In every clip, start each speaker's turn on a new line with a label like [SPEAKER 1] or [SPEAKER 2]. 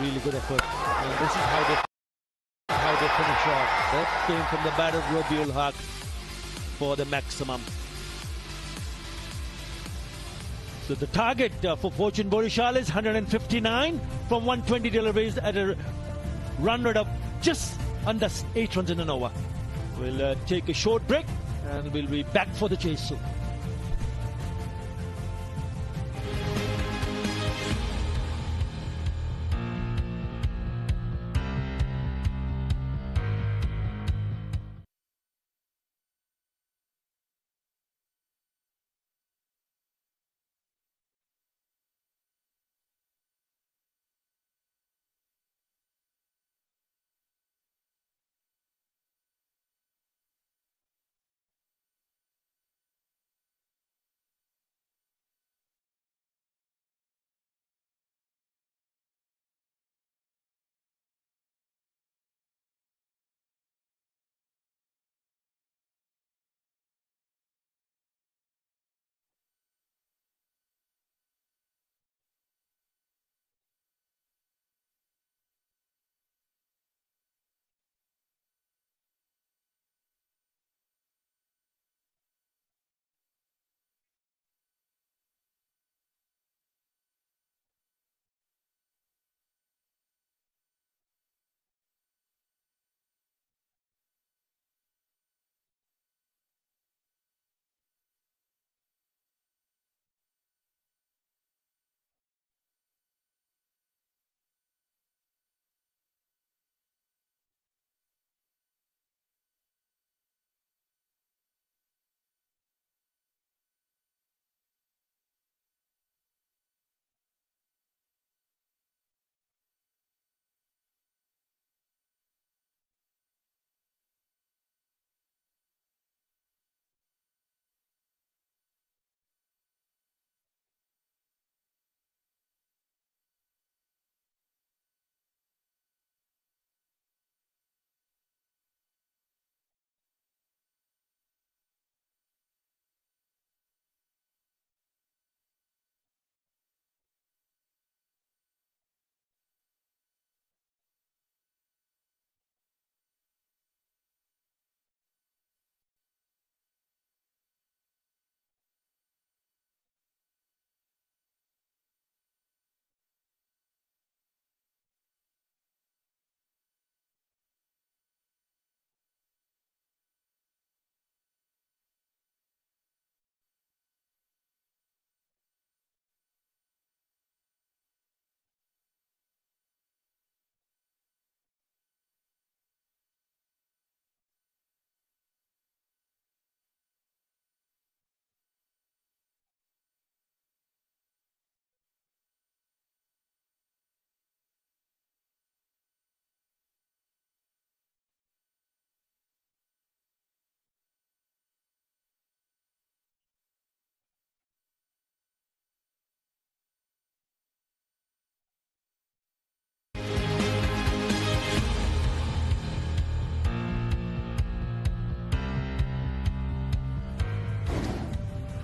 [SPEAKER 1] Really good effort. And this is how they finish off. That came from the batter Rabiul Haq for the maximum. So the target for Fortune Borishal is 159 from 120 deliveries at a run rate of just under 8 runs in an over. We'll take a short break and we'll be back for the chase soon.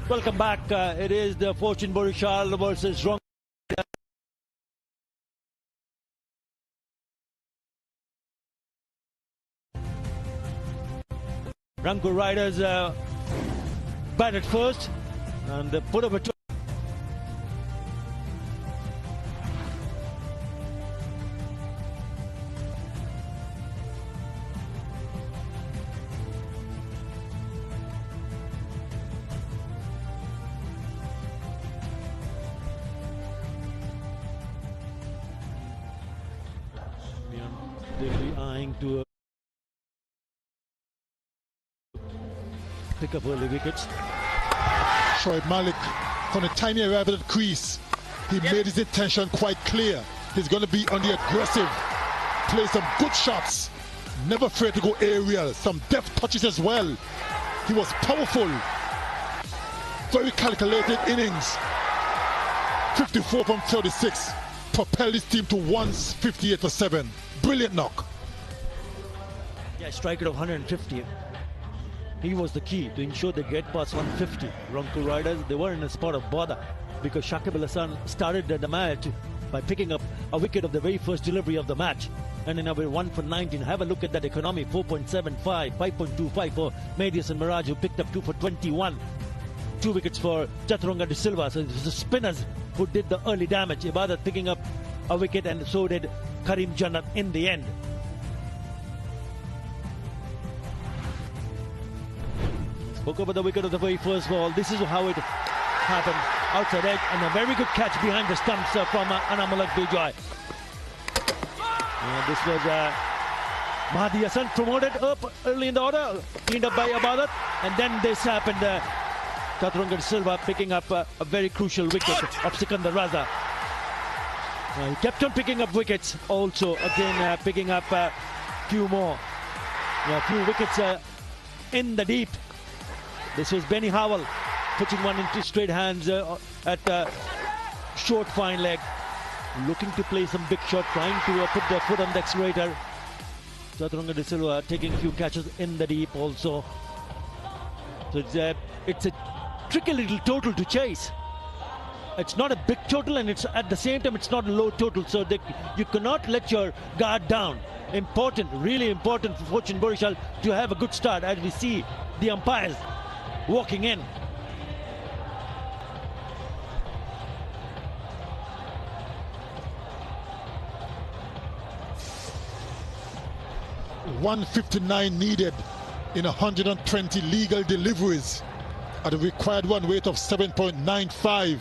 [SPEAKER 1] Welcome back. It is the Fortune Borishal versus Rang. Rangpur Riders batted first and put up a they'll be eyeing to pick up early wickets.
[SPEAKER 2] Shoaib Malik, from the tiny arrival at crease, he made his intention quite clear. He's going to be on the aggressive, play some good shots, never afraid to go aerial, some deft touches as well. He was powerful, very calculated innings. 54 from 36, propelled his team to 158 for 7. Brilliant knock.
[SPEAKER 1] Yeah, strike rate of 150. He was the key to ensure they get past 150. Rangpur Riders, they were in a spot of bother because Shakib Al Hasan started the match by picking up a wicket of the very first delivery of the match. And in over 1 for 19. Have a look at that economy. 4.75, 5.25 for Medius and Mirage, who picked up 2 for 21. 2 wickets for Chaturanga de Silva. So it was the spinners who did the early damage. Ibadat picking up a wicket, and so did Karim Jannat in the end. Spoke about the wicket of the very first ball. This is how it happened. Outside edge, and a very good catch behind the stumps from Anamulak Bijoy. This was Mahdi Hassan promoted up early in the order, cleaned up by Ibadat, and then this happened. Chaturanga de Silva picking up a very crucial wicket of Sikandar Raza. He kept on picking up wickets, also again picking up a few more. A few wickets in the deep. This was Benny Howell putting one into straight hands at short fine leg. Looking to play some big shot, trying to put their foot on the accelerator. Chaturanga de Silva taking a few catches in the deep also. So it's a tricky little total to chase. It's not a big total, and it's at the same time it's not a low total. So you cannot let your guard down. Important, really important for Fortune Borishal to have a good start, as we see the umpires walking in.
[SPEAKER 2] .159 needed in 120 legal deliveries at a required run rate of 7.95.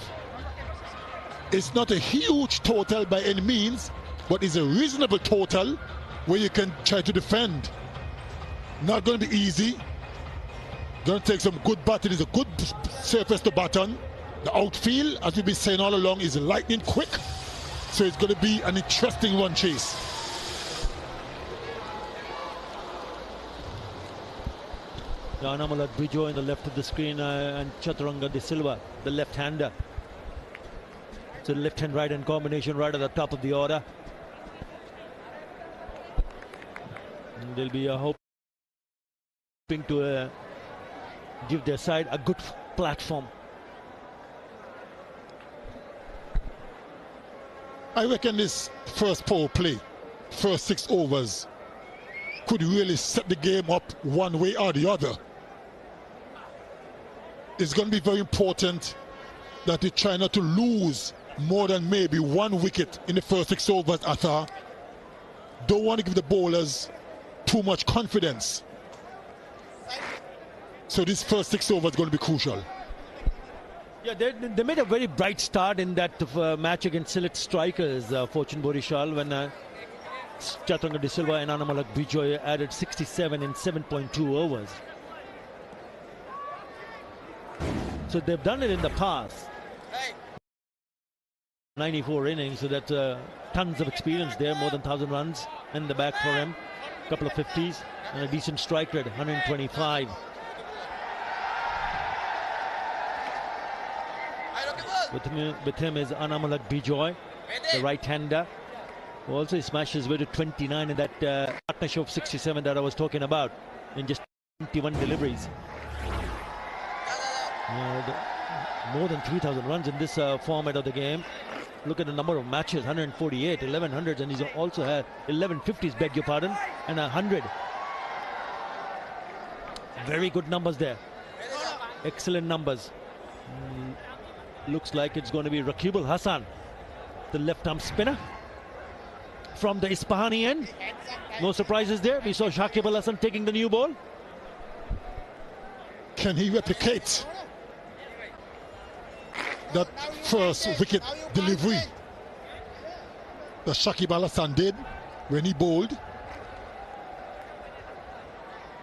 [SPEAKER 2] It's not a huge total by any means, but it's a reasonable total where you can try to defend. Not going to be easy. Going to take some good batting. It's a good surface to bat on. The outfield, as we've been saying all along, is lightning quick. So it's going to be an interesting run chase.
[SPEAKER 1] Anamulak Bijoy in the left of the screen and Chaturanga de Silva, the left-hander. So left-hand right-hand combination right at the top of the order. And they'll be hoping to give their side a good platform.
[SPEAKER 2] I reckon this first power play, first 6 overs, could really set the game up one way or the other. It's going to be very important that they try not to lose more than maybe 1 wicket in the first 6 overs, Athar. Don't want to give the bowlers too much confidence. So this first 6 overs is going to be crucial.
[SPEAKER 1] Yeah, they made a very bright start in that match against Sylhet Strikers, Fortune Borishal, when Chaturanga de Silva and Anamulak Bijoy added 67 in 7.2 overs. So they've done it in the past. 94 innings, so that's tons of experience there, more than 1,000 runs in the back for him. A couple of 50s and a decent strike rate, 125. With him is Anamulak Bijoy, the right-hander, who also smashed his way to 29 in that partnership of 67 that I was talking about in just 21 deliveries. More than 3,000 runs in this format of the game. Look at the number of matches, 148, 1100s, and he's also had 1150s, beg your pardon, and 100. Very good numbers there. Excellent numbers. Looks like it's going to be Rakibul Hassan, the left-arm spinner from the Ispahani end. No surprises there. We saw Shakib Al Hasan taking the new ball.
[SPEAKER 2] Can he replicate that first wicket delivery that Shakib Al Hasan did when he bowled?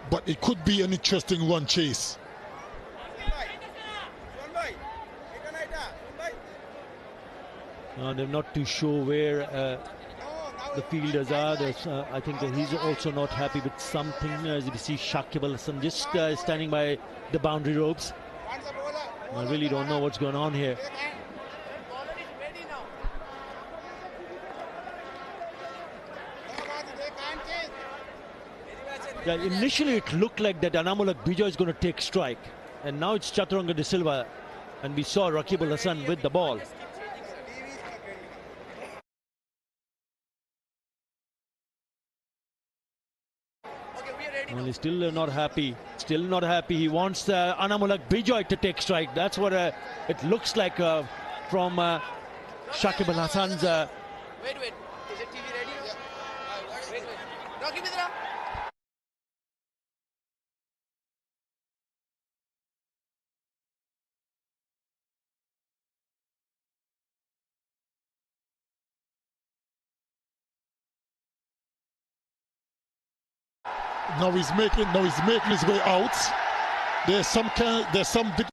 [SPEAKER 2] But it could be an interesting run chase.
[SPEAKER 1] They're not too sure where the fielders are. I think that he's also not happy with something. As you see, Shakib Al Hasan just standing by the boundary ropes. I really don't know what's going on here. Yeah, initially it looked like that Anamulak Bijoy is going to take strike, and now it's Chaturanga de Silva, and we saw Rakib Al Hasan with the ball. Well, he's still not happy. Still not happy. He wants Anamulak Bijoy to take strike. That's what it looks like from Shakib Al Hassan's.
[SPEAKER 3] Wait. Is it TV ready? Yeah. Wait. Rocky Mitra.
[SPEAKER 2] Now he's making his way out. There's some bit.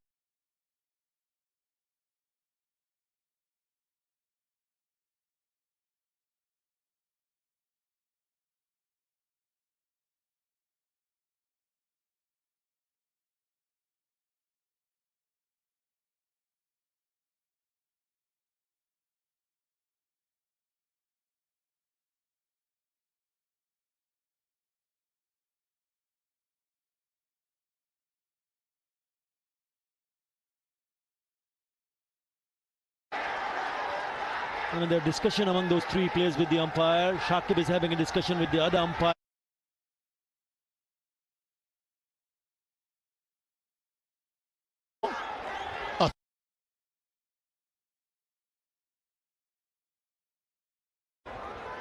[SPEAKER 1] And the discussion among those three players with the umpire. Shakib is having a discussion with the other umpire.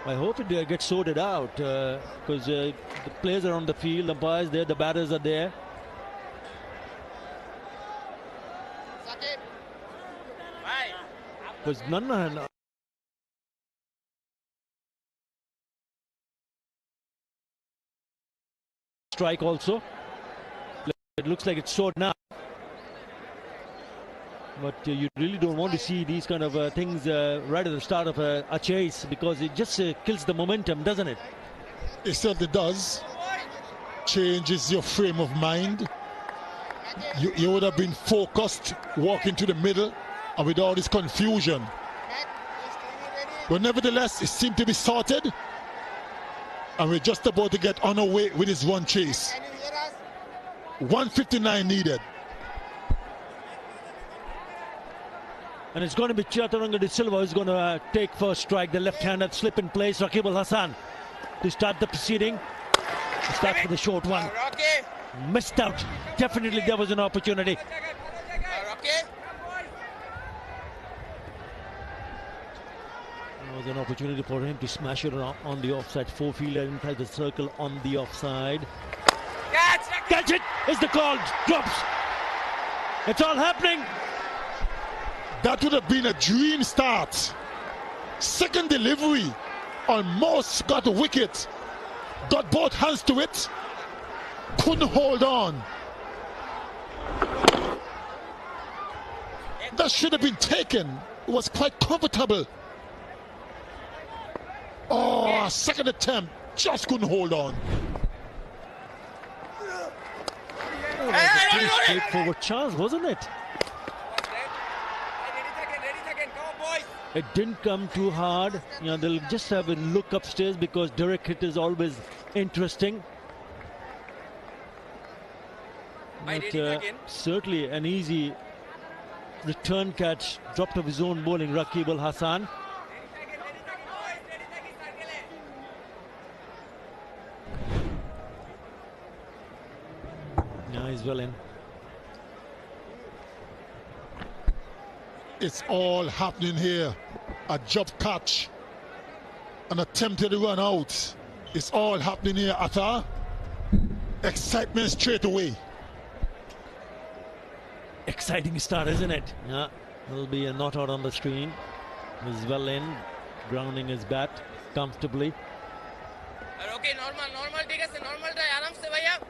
[SPEAKER 1] I hope it gets sorted out because the players are on the field, the umpires there, the batters are there. Because none. Strike also. It looks like it's short now. But you really don't want to see these kind of things right at the start of a chase, because it just kills the momentum, doesn't it?
[SPEAKER 2] It certainly does. Changes your frame of mind. You would have been focused, walking to the middle, and with all this confusion. But nevertheless, it seemed to be sorted. And we're just about to get on our way with this one chase. 159 needed.
[SPEAKER 1] And it's going to be Chaturanga de Silva who's going to take first strike. The left-handed slip in place. Rakib Al Hassan to start the proceeding. Start for the short one. Missed out. Definitely there was an opportunity. There was an opportunity for him to smash it on the offside. Four fielder inside the circle on the offside. Catch it is the call. Drops. It's all happening.
[SPEAKER 2] That would have been a dream start. Second delivery. Almost got a wicket. Got both hands to it. Couldn't hold on. That should have been taken. It was quite comfortable. Oh, second attempt. Just couldn't hold on.
[SPEAKER 1] Oh, that was a pretty straightforward chance, wasn't it? It didn't come too hard. You know, they'll just have a look upstairs because direct hit is always interesting. But certainly an easy return catch, dropped of his own bowling, Rakib Al Hassan. Yeah, he's well in.
[SPEAKER 2] It's all happening here. A jump catch, an attempted run out. It's all happening here, Atta. Excitement straight away.
[SPEAKER 1] Exciting start, isn't it? Yeah, there'll be a not out on the screen. He's well in, grounding his bat comfortably.
[SPEAKER 3] Okay, normal, take us a normal try. Aram se bhaiya.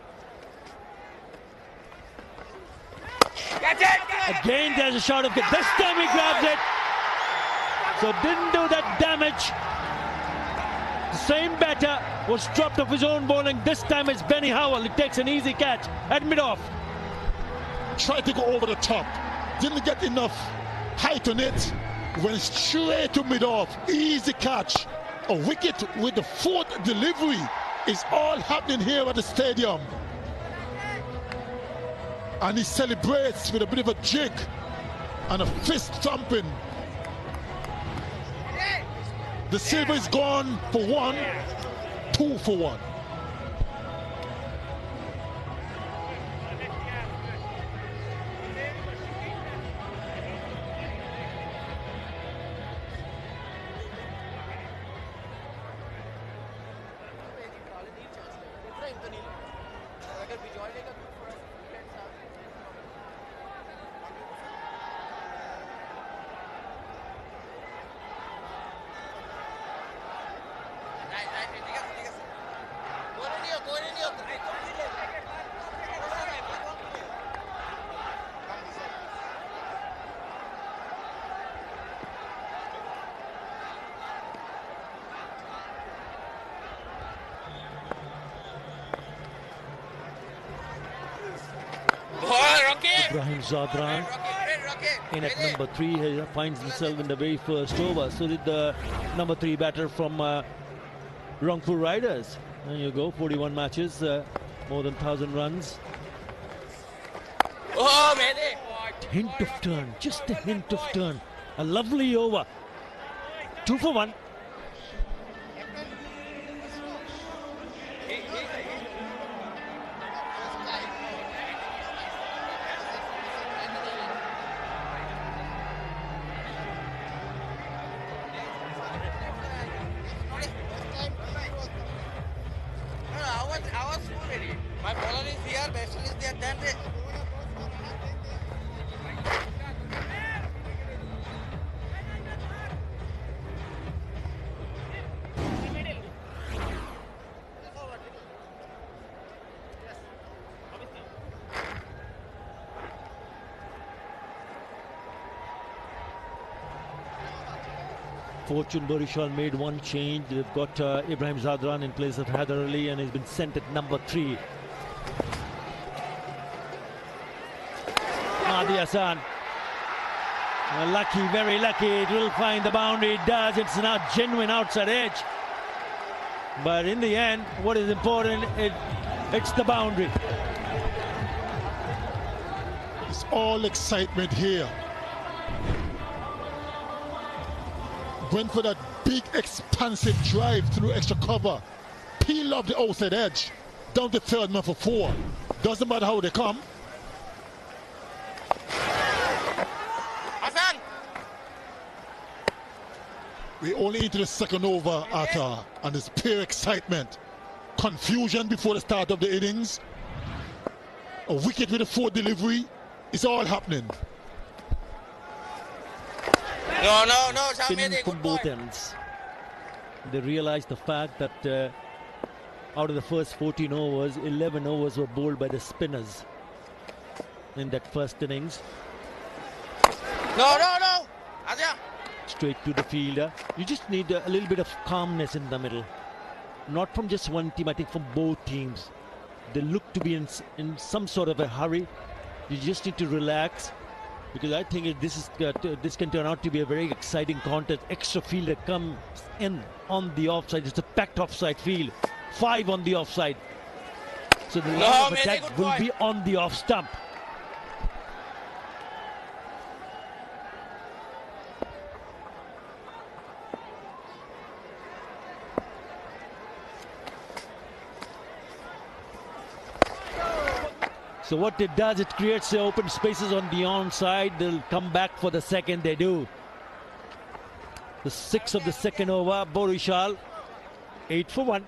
[SPEAKER 3] Catch it!
[SPEAKER 1] Again, there's a shot of it. This time he grabs it. So didn't do that damage. The same batter was dropped off his own bowling. This time it's Benny Howell. He takes an easy catch at mid-off.
[SPEAKER 2] Tried to go over the top. Didn't get enough height on it. Went straight to mid-off. Easy catch. A wicket with the fourth delivery. Is all happening here at the stadium. And he celebrates with a bit of a jig and a fist thumping. The silver is gone for one, 2 for 1.
[SPEAKER 1] Ibrahim Zadran in at number 3. He finds himself in the very first over. So did the number 3 batter from Rangpur Riders. There you go, 41 matches, more than 1,000 runs.
[SPEAKER 3] Oh, man.
[SPEAKER 1] Hint of turn, just a hint of turn. A lovely over. 2 for 1.
[SPEAKER 3] I was full ready. My bowler is here, batsman is there, then they...
[SPEAKER 1] Fortune Borishal made one change. They've got Ibrahim Zadran in place of Haider Ali, and he's been sent at number 3. Mahdi Hassan. Lucky, very lucky. It will find the boundary. It does. It's now genuine outside edge. But in the end, what is important, it's the boundary.
[SPEAKER 2] It's all excitement here. Went for that big expansive drive through extra cover. Peel off the outside edge. Down to third man for 4. Doesn't matter how they come.
[SPEAKER 3] Hassan!
[SPEAKER 2] We only into the second over, Atta, and there's pure excitement. Confusion before the start of the innings. A wicket with a 4th delivery. It's all happening.
[SPEAKER 3] No,
[SPEAKER 1] Spin from both ends. They realized the fact that out of the first 14 overs, 11 overs were bowled by the spinners in that first innings.
[SPEAKER 3] No. Aja.
[SPEAKER 1] Straight to the fielder. You just need a little bit of calmness in the middle. Not from just one team, I think from both teams. They look to be in some sort of a hurry. You just need to relax. Because I think this can turn out to be a very exciting contest. Extra fielder comes in on the offside. It's a packed offside field. 5 on the offside. So the line of attack will be on the off stump. So what it does, it creates the open spaces on the onside. They'll come back for the second. They do. The 6th of the second over, Borishal, 8 for 1.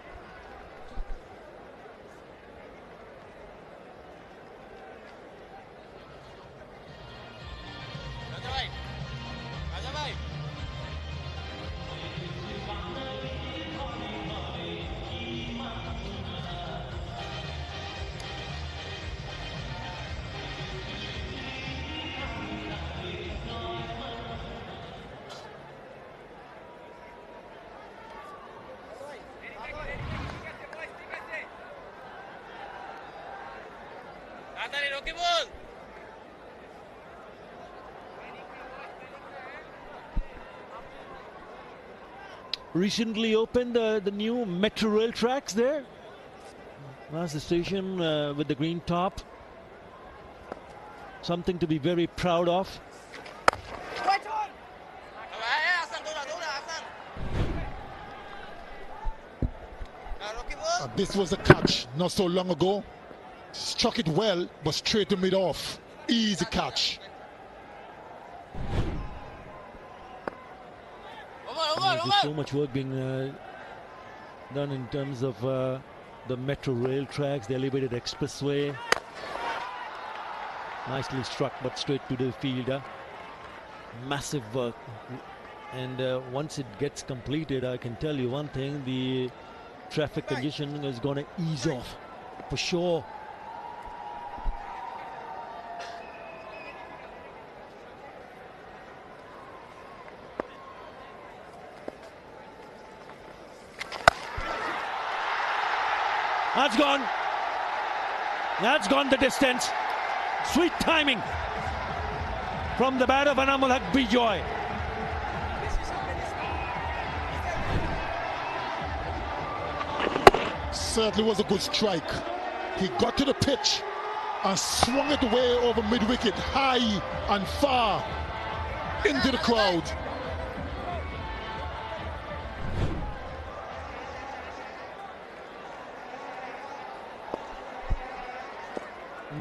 [SPEAKER 1] Recently opened the new metro rail tracks there. That's the station with the green top. Something to be very proud of.
[SPEAKER 2] This was a catch not so long ago. Struck it well, but straight to mid-off. Easy catch.
[SPEAKER 1] There's so much work being done in terms of the metro rail tracks, the elevated expressway. Nicely struck, but straight to the fielder. Massive work. And once it gets completed, I can tell you one thing, the traffic congestion is going to ease off for sure. That's gone. That's gone the distance. Sweet timing from the batter of Anamul Haq Bijoy.
[SPEAKER 2] Certainly was a good strike. He got to the pitch and swung it way over mid-wicket, high and far into the crowd.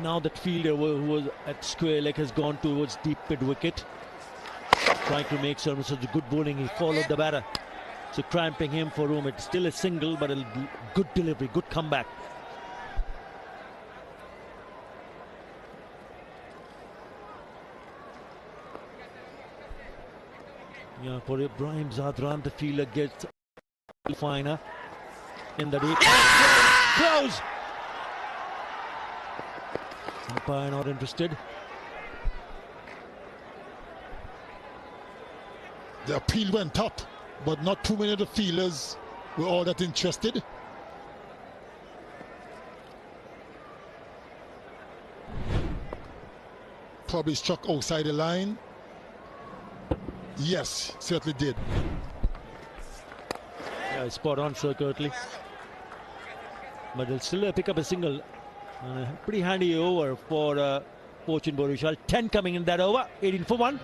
[SPEAKER 1] Now that fielder who was at square leg has gone towards deep mid-wicket, trying to make some such good bowling. He followed the batter, so cramping him for room. It's still a single, but a good delivery, good comeback. Yeah, for Ibrahim Zadran, the fielder gets finer in the deep. Close! Umpire not interested.
[SPEAKER 2] The appeal went up, but not too many of the fielders were all that interested. Probably struck outside the line. Yes, certainly did.
[SPEAKER 1] Yeah, spot on, Sir Kirtley. But they'll still pick up a single. Pretty handy over for Fortune Borishal. 10 coming in that over. 18 for 1.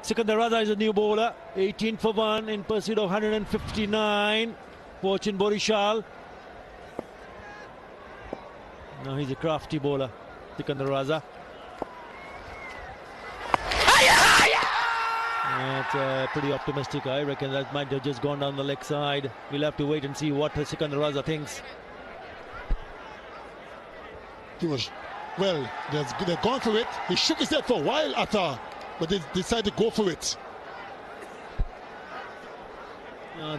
[SPEAKER 1] Sikandar Raza is a new bowler. 18 for 1 in pursuit of 159. Fortune Borishal. Now he's a crafty bowler, Sikandar Raza. That's pretty optimistic. I reckon that might have just gone down the leg side. We'll have to wait and see what Sikandar Raza thinks.
[SPEAKER 2] He was, well, they've gone for it. He shook his head for a while, Atta, but they decided to go for it.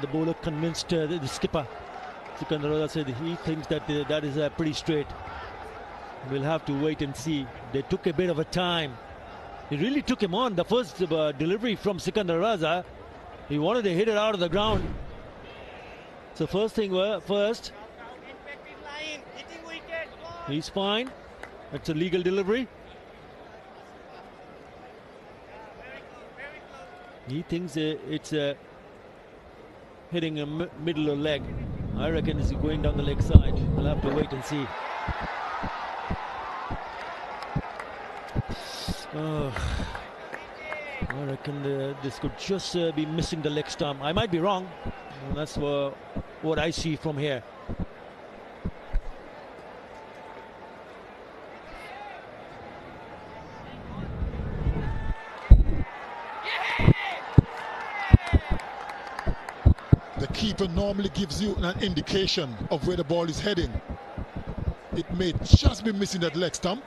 [SPEAKER 1] The bowler convinced the skipper. Sikandar Raza said he thinks that that is pretty straight. We'll have to wait and see. They took a bit of a time. He really took him on. The first delivery from Sikandar Raza, he wanted to hit it out of the ground. So first thing first, he's fine. That's a legal delivery. He thinks it's hitting a middle of leg. I reckon it's going down the leg side. We'll have to wait and see. I reckon this could just be missing the leg stump. I might be wrong. That's what I see from here.
[SPEAKER 2] The keeper normally gives you an indication of where the ball is heading. It may just be missing that leg stump.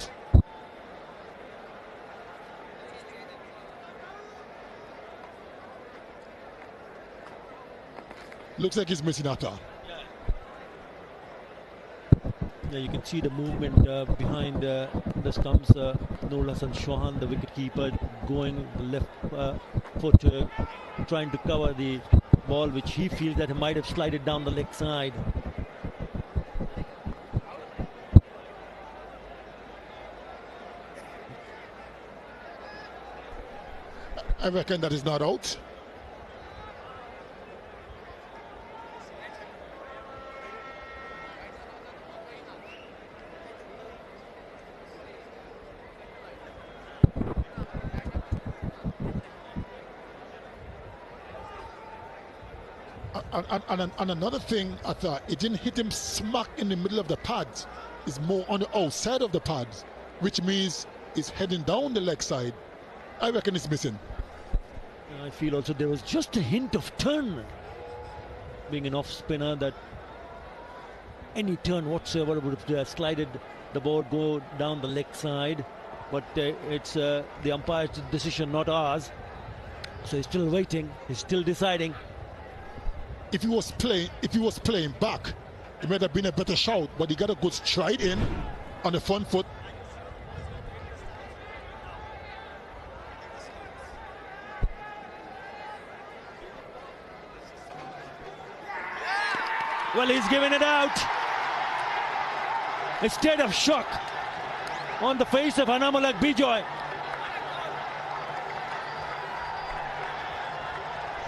[SPEAKER 2] Looks like he's missing Atta.
[SPEAKER 1] Yeah, you can see the movement behind the stumps. Nurul Hassan Chauhan, the wicketkeeper, going left foot, trying to cover the ball, which he feels that he might have slided down the leg side.
[SPEAKER 2] I reckon that is not out. And another thing, I thought it didn't hit him smack in the middle of the pads. It's more on the outside of the pads, which means is heading down the leg side. I reckon it's missing.
[SPEAKER 1] I feel also there was just a hint of turn. Being an off spinner, that any turn whatsoever would have slided the ball, go down the leg side. But it's the umpire's decision, not ours. So he's still waiting. He's still deciding.
[SPEAKER 2] If he was playing back, it might have been a better shout. But he got a good stride in on the front foot.
[SPEAKER 1] Well, he's given it out. A state of shock on the face of Anamulak Bijoy.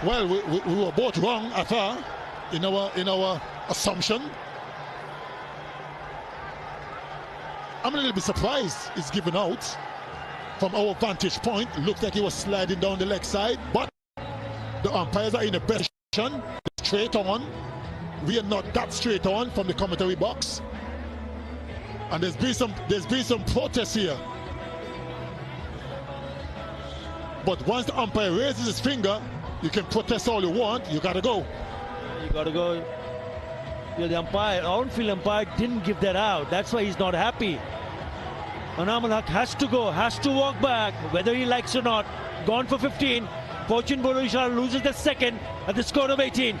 [SPEAKER 2] Well, we were both wrong, I thought, in our assumption. I'm a little bit surprised it's given out. From our vantage point, looked like he was sliding down the leg side, but the umpires are in a better position, straight on. We are not that straight on from the commentary box, and there's been some protest here. But once the umpire raises his finger, you can protest all you want. You gotta go.
[SPEAKER 1] You gotta go. Yeah, the umpire, on-field umpire, didn't give that out. That's why he's not happy. Anamulak has to go, has to walk back, whether he likes or not. Gone for 15. Fortune Borishal loses the second at the score of 18.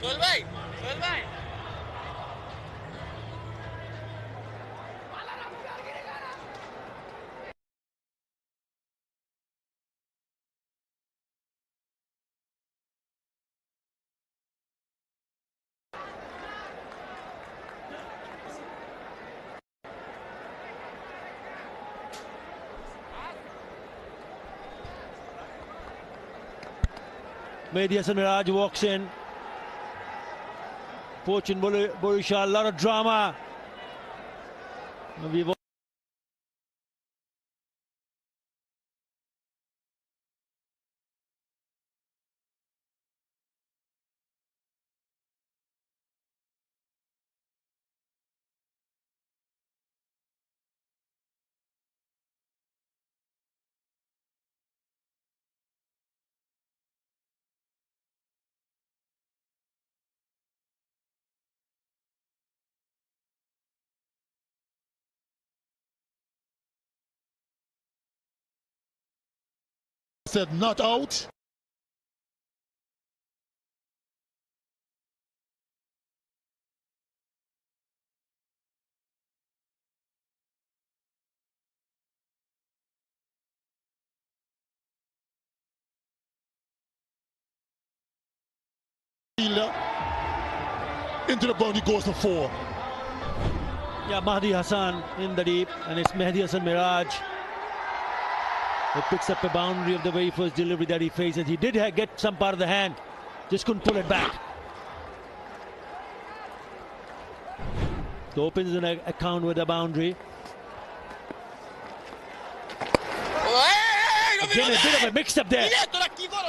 [SPEAKER 3] Sohail bhai.
[SPEAKER 1] Mehdi Hasan Miraj walks in. Fortune Borishal, a lot of drama. We've
[SPEAKER 2] Said not out. Into the boundary goes for 4.
[SPEAKER 1] Yeah, Mahdi Hassan in the deep, and it's Mehdi Hasan Miraj. He picks up a boundary of the very first delivery that he faces. He did get some part of the hand, just couldn't pull it back. So opens an account with a boundary. Again, a bit of a mix-up there,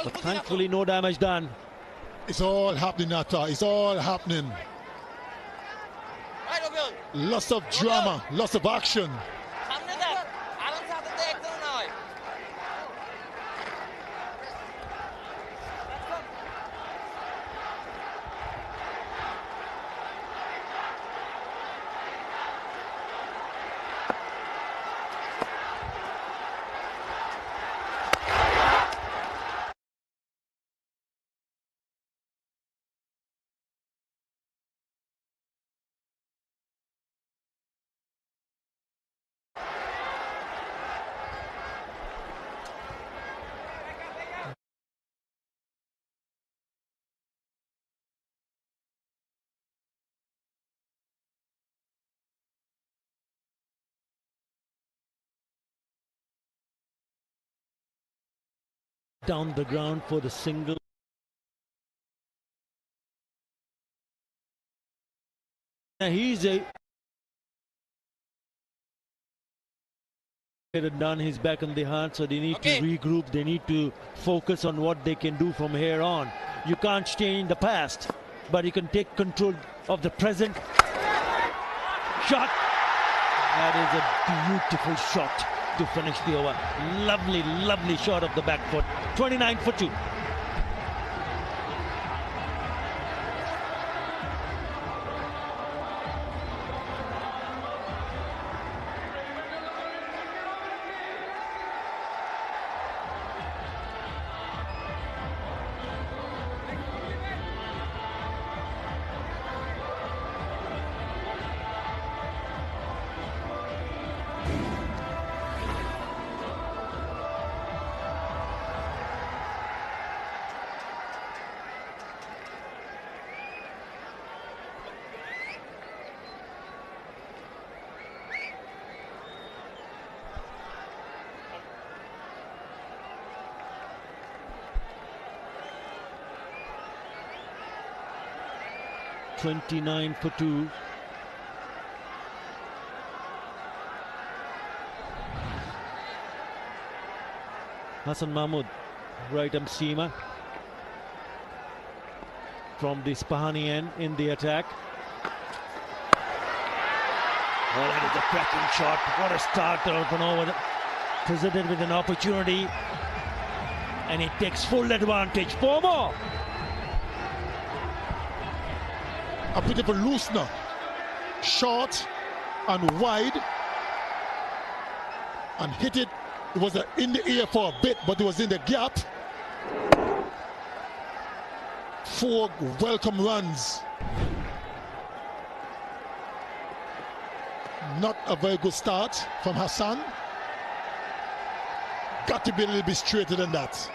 [SPEAKER 1] but thankfully no damage done.
[SPEAKER 2] It's all happening, Nata. It's all happening. Lots of drama, lots of action.
[SPEAKER 1] down the ground for the single. He's done. He's back on the heart, so they need to regroup. They need to focus on what they can do from here on. You can't change the past, but you can take control of the present. Shot. That is a beautiful shot to finish the over. Lovely, lovely shot of the back foot. 29 for 2. $29 for 2. Hassan Mahmood, right arm seamer from the Spahani end in the attack. Oh, that is a cracking shot. What a start of an over. Presented with an opportunity, and he takes full advantage. 4 more.
[SPEAKER 2] A bit of a loosener, short and wide, and hit it. It was in the air for a bit, but it was in the gap. 4 welcome runs. Not a very good start from Hassan. Got to be a little bit straighter than that.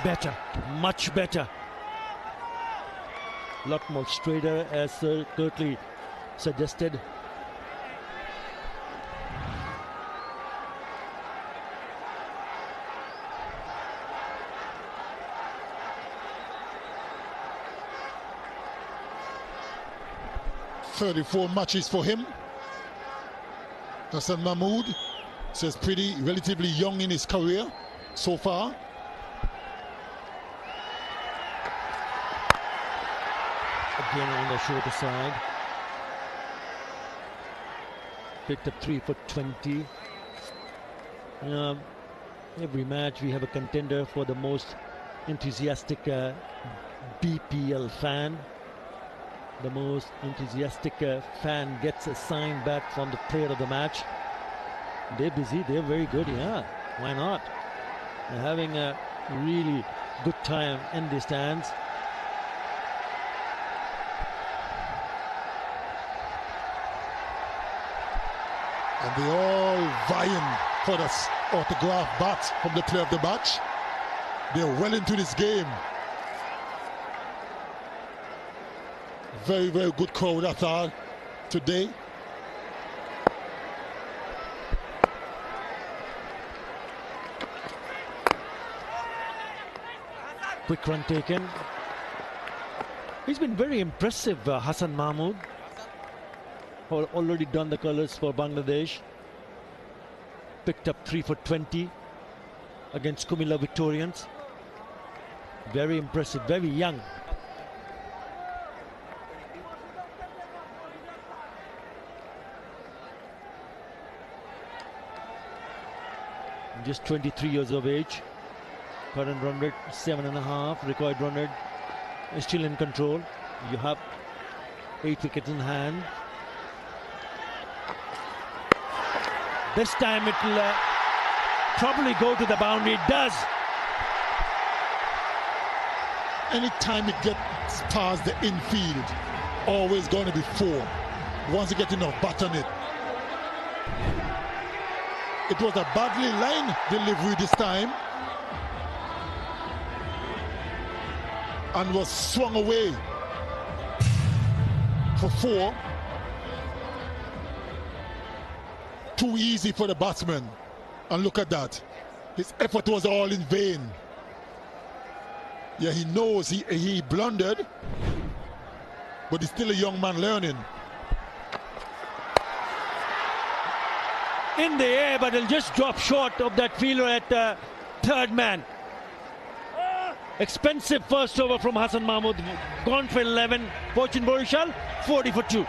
[SPEAKER 1] Better, much better. A lot more straighter, as Sir Kirtley suggested.
[SPEAKER 2] "34 matches for him." Hassan Mahmood says pretty relatively young in his career so far.
[SPEAKER 1] Again on the shorter side. Picked up 3 for 20. Every match we have a contender for the most enthusiastic BPL fan. The most enthusiastic fan gets a sign back from the player of the match. They're busy, they're very good, yeah. Why not? They're having a really good time in the stands.
[SPEAKER 2] And they all vying for the autograph bat from the player of the match. They're well into this game. Very, very good crowd, I thought, today.
[SPEAKER 1] Quick run taken. He's been very impressive, Hassan Mahmood. Already done the colours for Bangladesh. Picked up 3 for 20 against Kumilla Victorians. Very impressive, very young. Just 23 years of age. Current run rate 7.5. Required run rate is still in control. You have 8 wickets in hand. This time it will probably go to the boundary. It does.
[SPEAKER 2] Anytime it gets past the infield, always going to be 4. Once you get enough bat on it. It was a badly lined delivery this time, and was swung away for 4. too easy for the batsman. And look at that. His effort was all in vain. Yeah, he knows he blundered, but he's still a young man learning.
[SPEAKER 1] In the air, but he'll just drop short of that fielder at third man. Expensive first over from Hassan Mahmood. Gone for 11. Fortune Borishal, 40 for 2.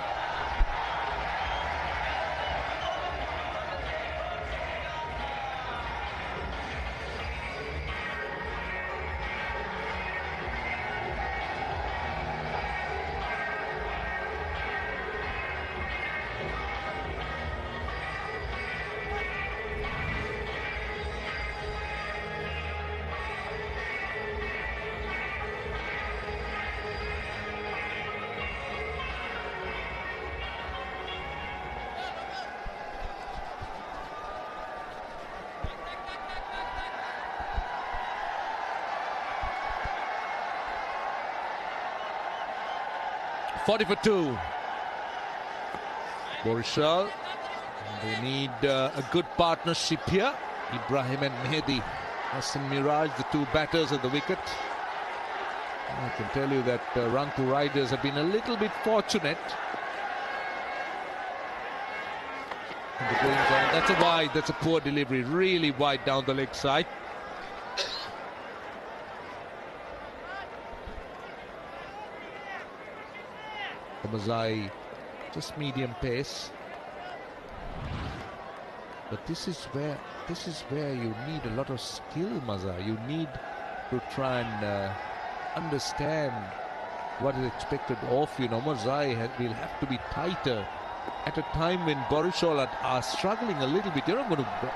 [SPEAKER 4] For 2. Borishal. They need a good partnership here. Ibrahim and Mehdi. Hassan Miraj, the two batters at the wicket. I can tell you that Rangpur Riders have been a little bit fortunate. That's a wide, that's a poor delivery. Really wide down the leg side. Mazai, just medium pace, but this is where you need a lot of skill, Mazai. You need to try and understand what is expected of you. Mazai will have to be tighter at a time when Borishal are struggling a little bit. You're not going to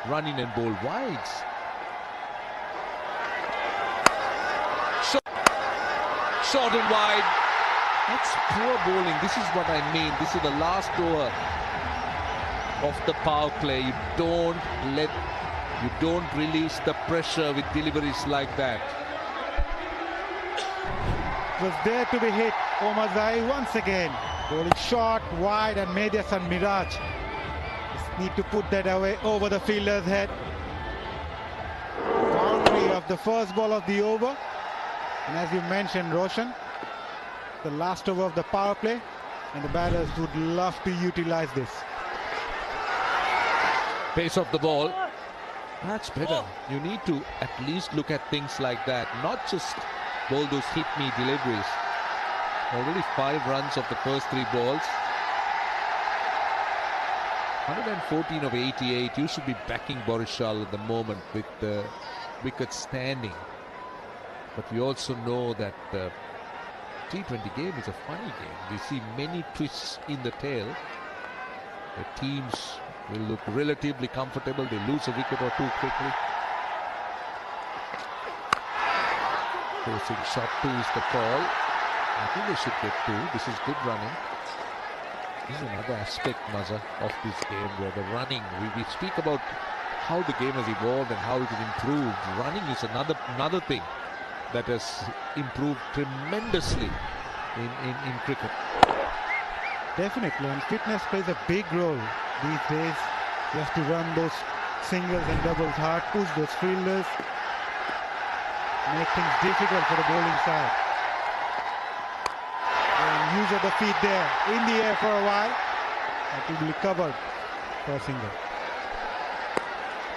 [SPEAKER 4] run in and bowl wides. Short and wide. That's poor bowling. This is what I mean. This is the last over of the power play. You don't release the pressure with deliveries like that.
[SPEAKER 5] It was there to be hit. Omazai once again bowling short, wide, and Mehdi and Miraj just need to put that away over the fielder's head. Boundary of the first ball of the over, and as you mentioned, Roshan, the last over of the power play, and the batters would love to utilize this.
[SPEAKER 4] Pace of the ball. That's better. You need to at least look at things like that, not just bowl those hit-me deliveries. Already 5 runs of the first 3 balls. 114 of 88. You should be backing Borishal at the moment with the wicket standing. But we also know that T20 game is a funny game. We see many twists in the tail. The teams will look relatively comfortable. They lose a wicket or 2 quickly. Forcing shot 2 is the call. I think they should get 2. This is good running. This is another aspect, Maza, of this game where the running. We speak about how the game has evolved and how it has improved. Running is another thing that has improved tremendously in cricket.
[SPEAKER 5] Definitely, and fitness plays a big role these days. You have to run those singles and doubles hard, push those fielders, make things difficult for the bowling side. And use of the feet there, in the air for a while, that will be covered for a single.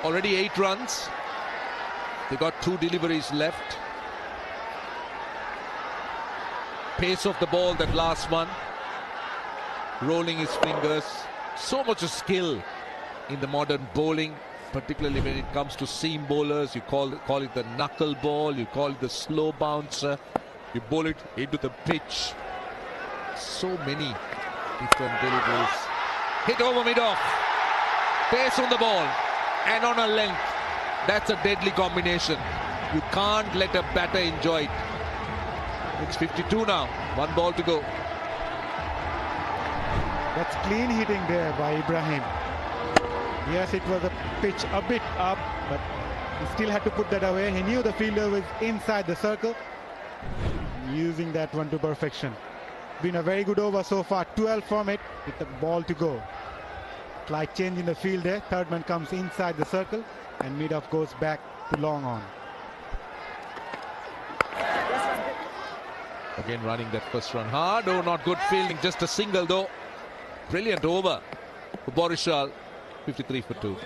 [SPEAKER 4] Already 8 runs. They got 2 deliveries left. Pace of the ball, that last one. Rolling his fingers. So much skill in the modern bowling, particularly when it comes to seam bowlers. You call it the knuckle ball, you call it the slow bouncer. You bowl it into the pitch. So many different deliveries. Hit over mid-off. Pace on the ball and on a length. That's a deadly combination. You can't let a batter enjoy it. It's 52 now. 1 ball to go.
[SPEAKER 5] That's clean hitting there by Ibrahim. Yes, it was a pitch a bit up, but he still had to put that away. He knew the fielder was inside the circle. Using that one to perfection. Been a very good over so far. 12 from it with the ball to go. Slight change in the field there. Third man comes inside the circle and mid-off goes back to long on.
[SPEAKER 4] Again running that first run hard. Oh, not good fielding. Just a single though. Brilliant over for Borishal. 53 for 2.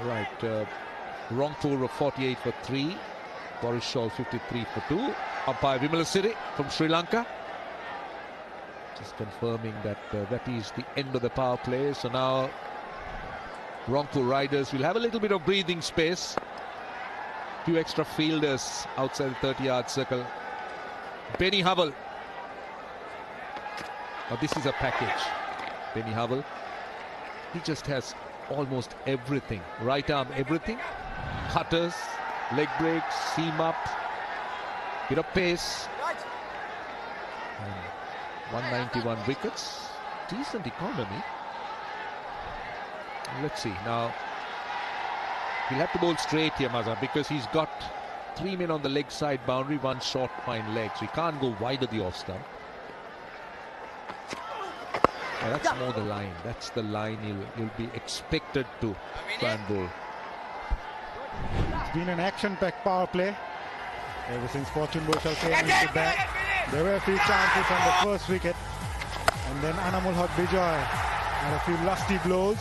[SPEAKER 4] Right, Rangpur 48 for 3, Borishal 53 for 2. Umpire Vimalasiri from Sri Lanka. Just confirming that that is the end of the power play. So now Rangpur Riders will have a little bit of breathing space. Few extra fielders outside the 30-yard circle. Benny Hubble. Now this is a package. Benny Hubble. He just has almost everything. Right arm, everything. Cutters, leg breaks, seam up, bit of pace. And 191 wickets. Decent economy. Let's see. Now, he'll have to bowl straight here, Maza, because he's got 3 men on the leg side boundary, 1 short fine leg. So he can't go wide of the off stump. Yeah, that's more the line. That's the line he'll be expected to try and bowl.
[SPEAKER 5] It's been an action-packed power play ever since Fortune Borishal came into bat. There were a few chances on the first wicket, and then Anamul Haq Bijoy had a few lusty blows.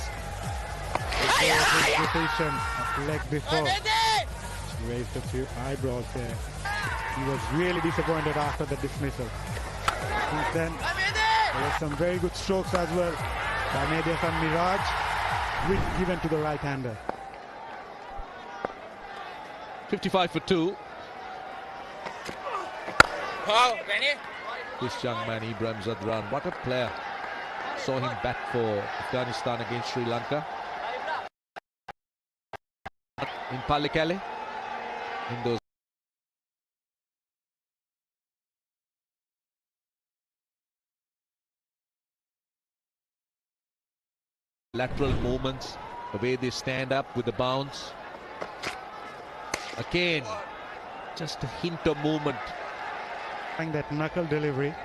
[SPEAKER 5] His rotation of leg before. He raised a few eyebrows there. He was really disappointed after the dismissal. Since then, there were some very good strokes as well by Media and Miraj, which given to the right-hander.
[SPEAKER 4] 55 for 2.
[SPEAKER 3] Wow, Benny.
[SPEAKER 4] This young man, Ibrahim Zadran, what a player. Saw him bat for Afghanistan against Sri Lanka. In Palikale. In those lateral movements, the way they stand up with the bounce. Again, just a hint of movement.
[SPEAKER 5] That knuckle delivery,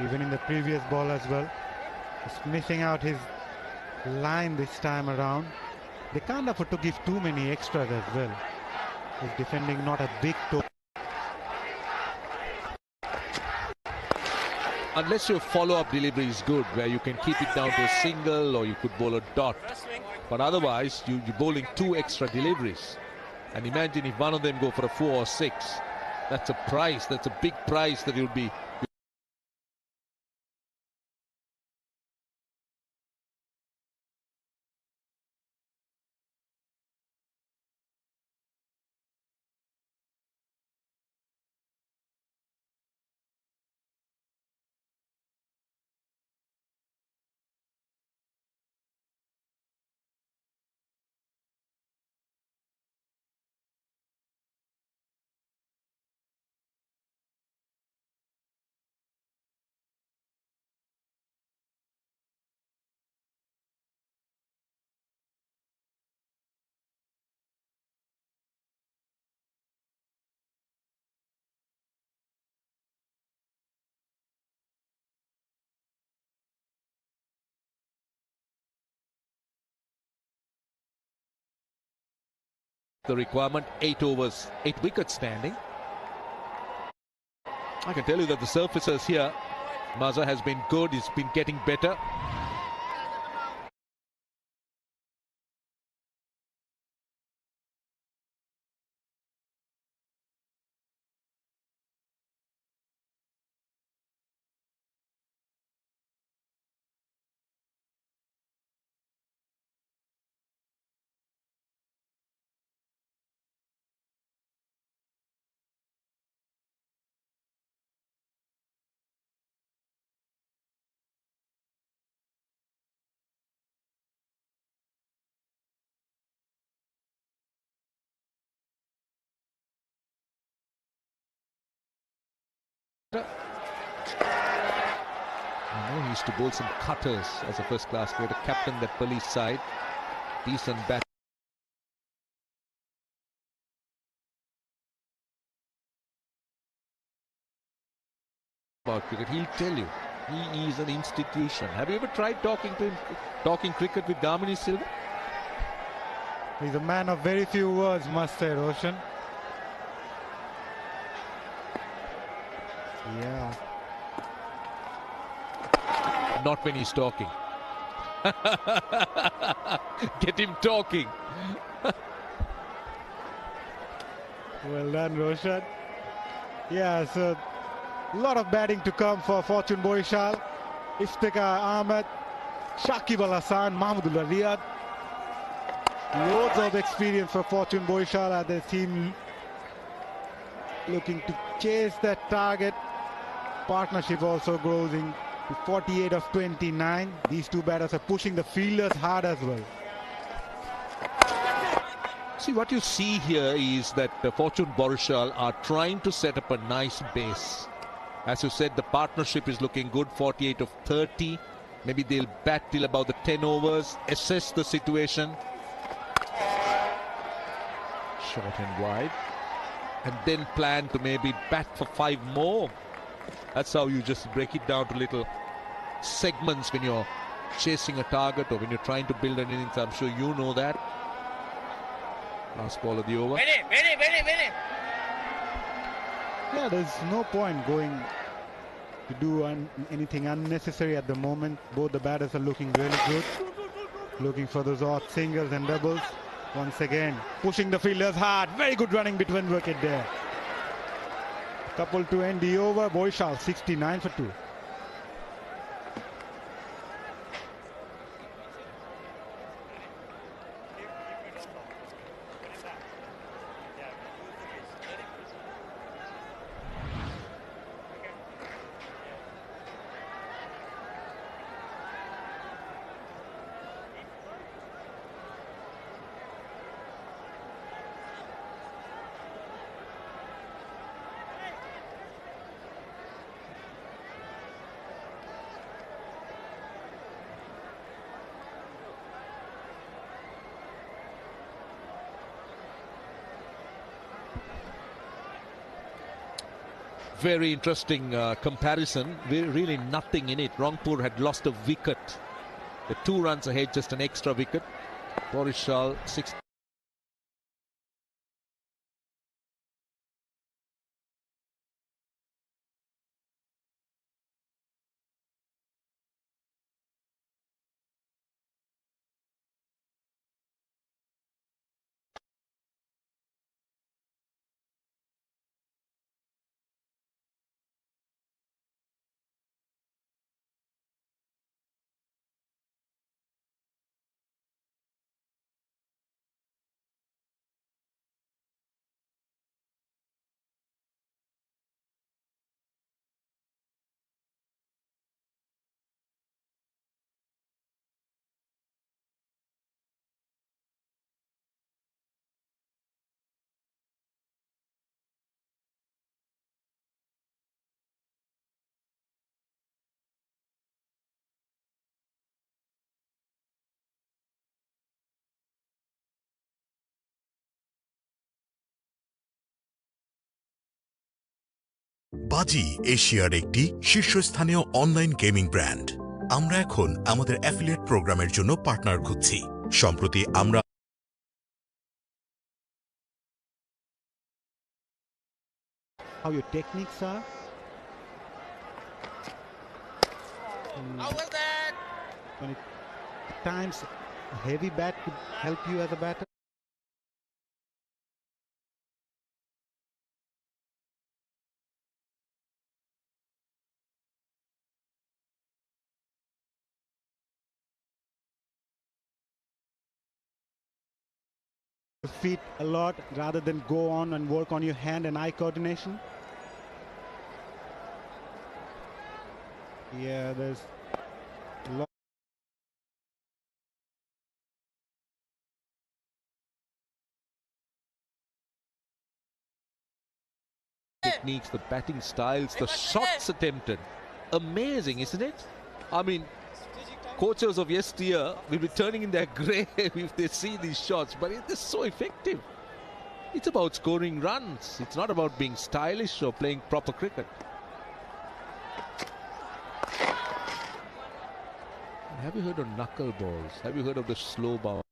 [SPEAKER 5] even in the previous ball as well. Just missing out his line this time around. They can't afford to give too many extras as well. He's defending not a big toe.
[SPEAKER 4] Unless your follow-up delivery is good, where you can keep it down to a single or you could bowl a dot. But otherwise, you're bowling 2 extra deliveries. And imagine if one of them go for a 4 or 6. That's a price. That's a big price that you'll be. The requirement, 8 overs, 8 wickets standing. I can tell you that the surfaces here, Maza has been good, he's been getting better. I know he used to bowl some cutters as a first-class player, captain that police side. Decent bat. About cricket, he'll tell you he is an institution. Have you ever tried talking to him, talking cricket with Gamini Silva?
[SPEAKER 5] He's a man of very few words, must say, Roshan. Yeah.
[SPEAKER 4] Not when he's talking. Get him talking.
[SPEAKER 5] Well done, Roshan. Yeah, so a lot of batting to come for Fortune Borishal. Iftikhar Ahmed, Shakib Al Hasan, Mahmudullah Riyad. Loads of experience for Fortune Borishal as their team looking to chase that target. Partnership also growing to 48 of 29. These two batters are pushing the fielders hard as well.
[SPEAKER 4] See, what you see here is that Fortune Borishal are trying to set up a nice base. As you said, the partnership is looking good, 48 of 30. Maybe they'll bat till about the 10 overs, assess the situation. Short and wide. And then plan to maybe bat for 5 more. That's how you just break it down to little segments when you're chasing a target or when you're trying to build an innings. I'm sure you know that. Last ball of the over.
[SPEAKER 5] Yeah, there's no point going to do anything unnecessary at the moment. Both the batters are looking really good. Looking for those odd singles and doubles. Once again, pushing the fielders hard. Very good running between wicket there. Couple to end the over. Borishal 69 for 2.
[SPEAKER 4] Very interesting comparison. Really nothing in it. Rangpur had lost a wicket. The 2 runs ahead, just an extra wicket. Borishal 6.
[SPEAKER 6] বাজি এশিয়ার একটি শীর্ষস্থানীয় online gaming brand. আমরা এখন আমাদের affiliate প্রোগ্রামের জন্য partner খুঁজছি। সম্প্রতি আমরা
[SPEAKER 5] How your techniques are.
[SPEAKER 3] How was that?
[SPEAKER 5] When at times a heavy bat could help you as a batter. Feet a lot rather than go on and work on your hand and eye coordination. Yeah, there's a lot.
[SPEAKER 4] techniques, the batting styles, the shots attempted. Amazing, isn't it? I mean, coaches of yesteryear will be turning in their grave if they see these shots, but it is so effective. It's about scoring runs. It's not about being stylish or playing proper cricket. Have you heard of knuckle balls? Have you heard of the slow bounce?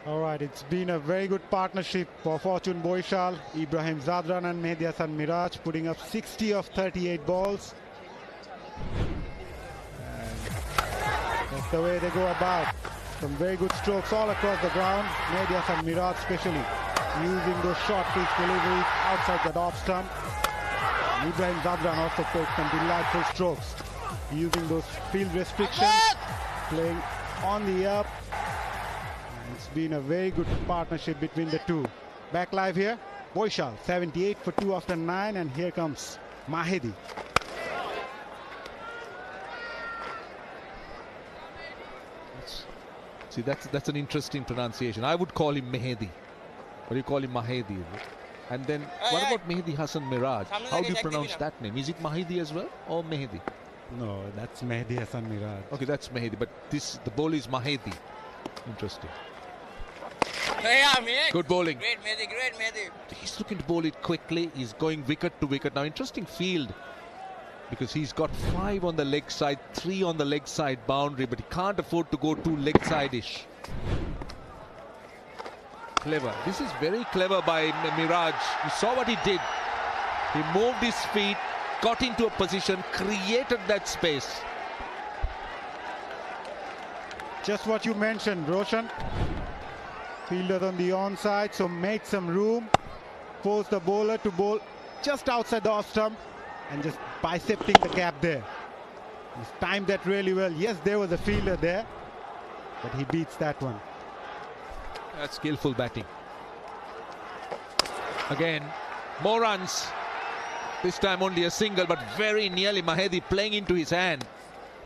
[SPEAKER 5] All right, it's been a very good partnership for Fortune Boishal, Ibrahim Zadran and Mehdi Hasan Miraj putting up 60 of 38 balls. And that's the way they go about. Some very good strokes all across the ground. Mehdi Hasan Miraj especially using those short pitch deliveries outside the off stump. And Ibrahim Zadran also put some delightful strokes using those field restrictions, playing on the up. It's been a very good partnership between the two. Back live here, Boishal 78 for 2 after 9, and here comes Mahedi.
[SPEAKER 4] See, that's an interesting pronunciation. I would call him Mehdi, but you call him Mahedi. And then what about Mehdi Hasan Miraj? How do you pronounce that name? Is it Mahedi as well or Mehdi?
[SPEAKER 5] No, that's Mehdi Hasan Miraj.
[SPEAKER 4] Okay, that's Mehdi, but the bowler is Mahedi. Interesting.
[SPEAKER 3] Yeah, mate.
[SPEAKER 4] Good bowling.
[SPEAKER 3] Great Mehdi.
[SPEAKER 4] He's looking to bowl it quickly. He's going wicket to wicket. Now, interesting field because he's got 5 on the leg side, 3 on the leg side boundary, but he can't afford to go too leg side-ish. Clever. This is very clever by Miraj. You saw what he did. He moved his feet, got into a position, created that space.
[SPEAKER 5] Just what you mentioned, Roshan. Fielder on the onside, so make some room. Force the bowler to bowl just outside the off stump and just bisecting the gap there. He's timed that really well. Yes, there was a fielder there, but he beats that one.
[SPEAKER 4] That's skillful batting. Again, more runs. This time only a single, but very nearly Mahedi playing into his hand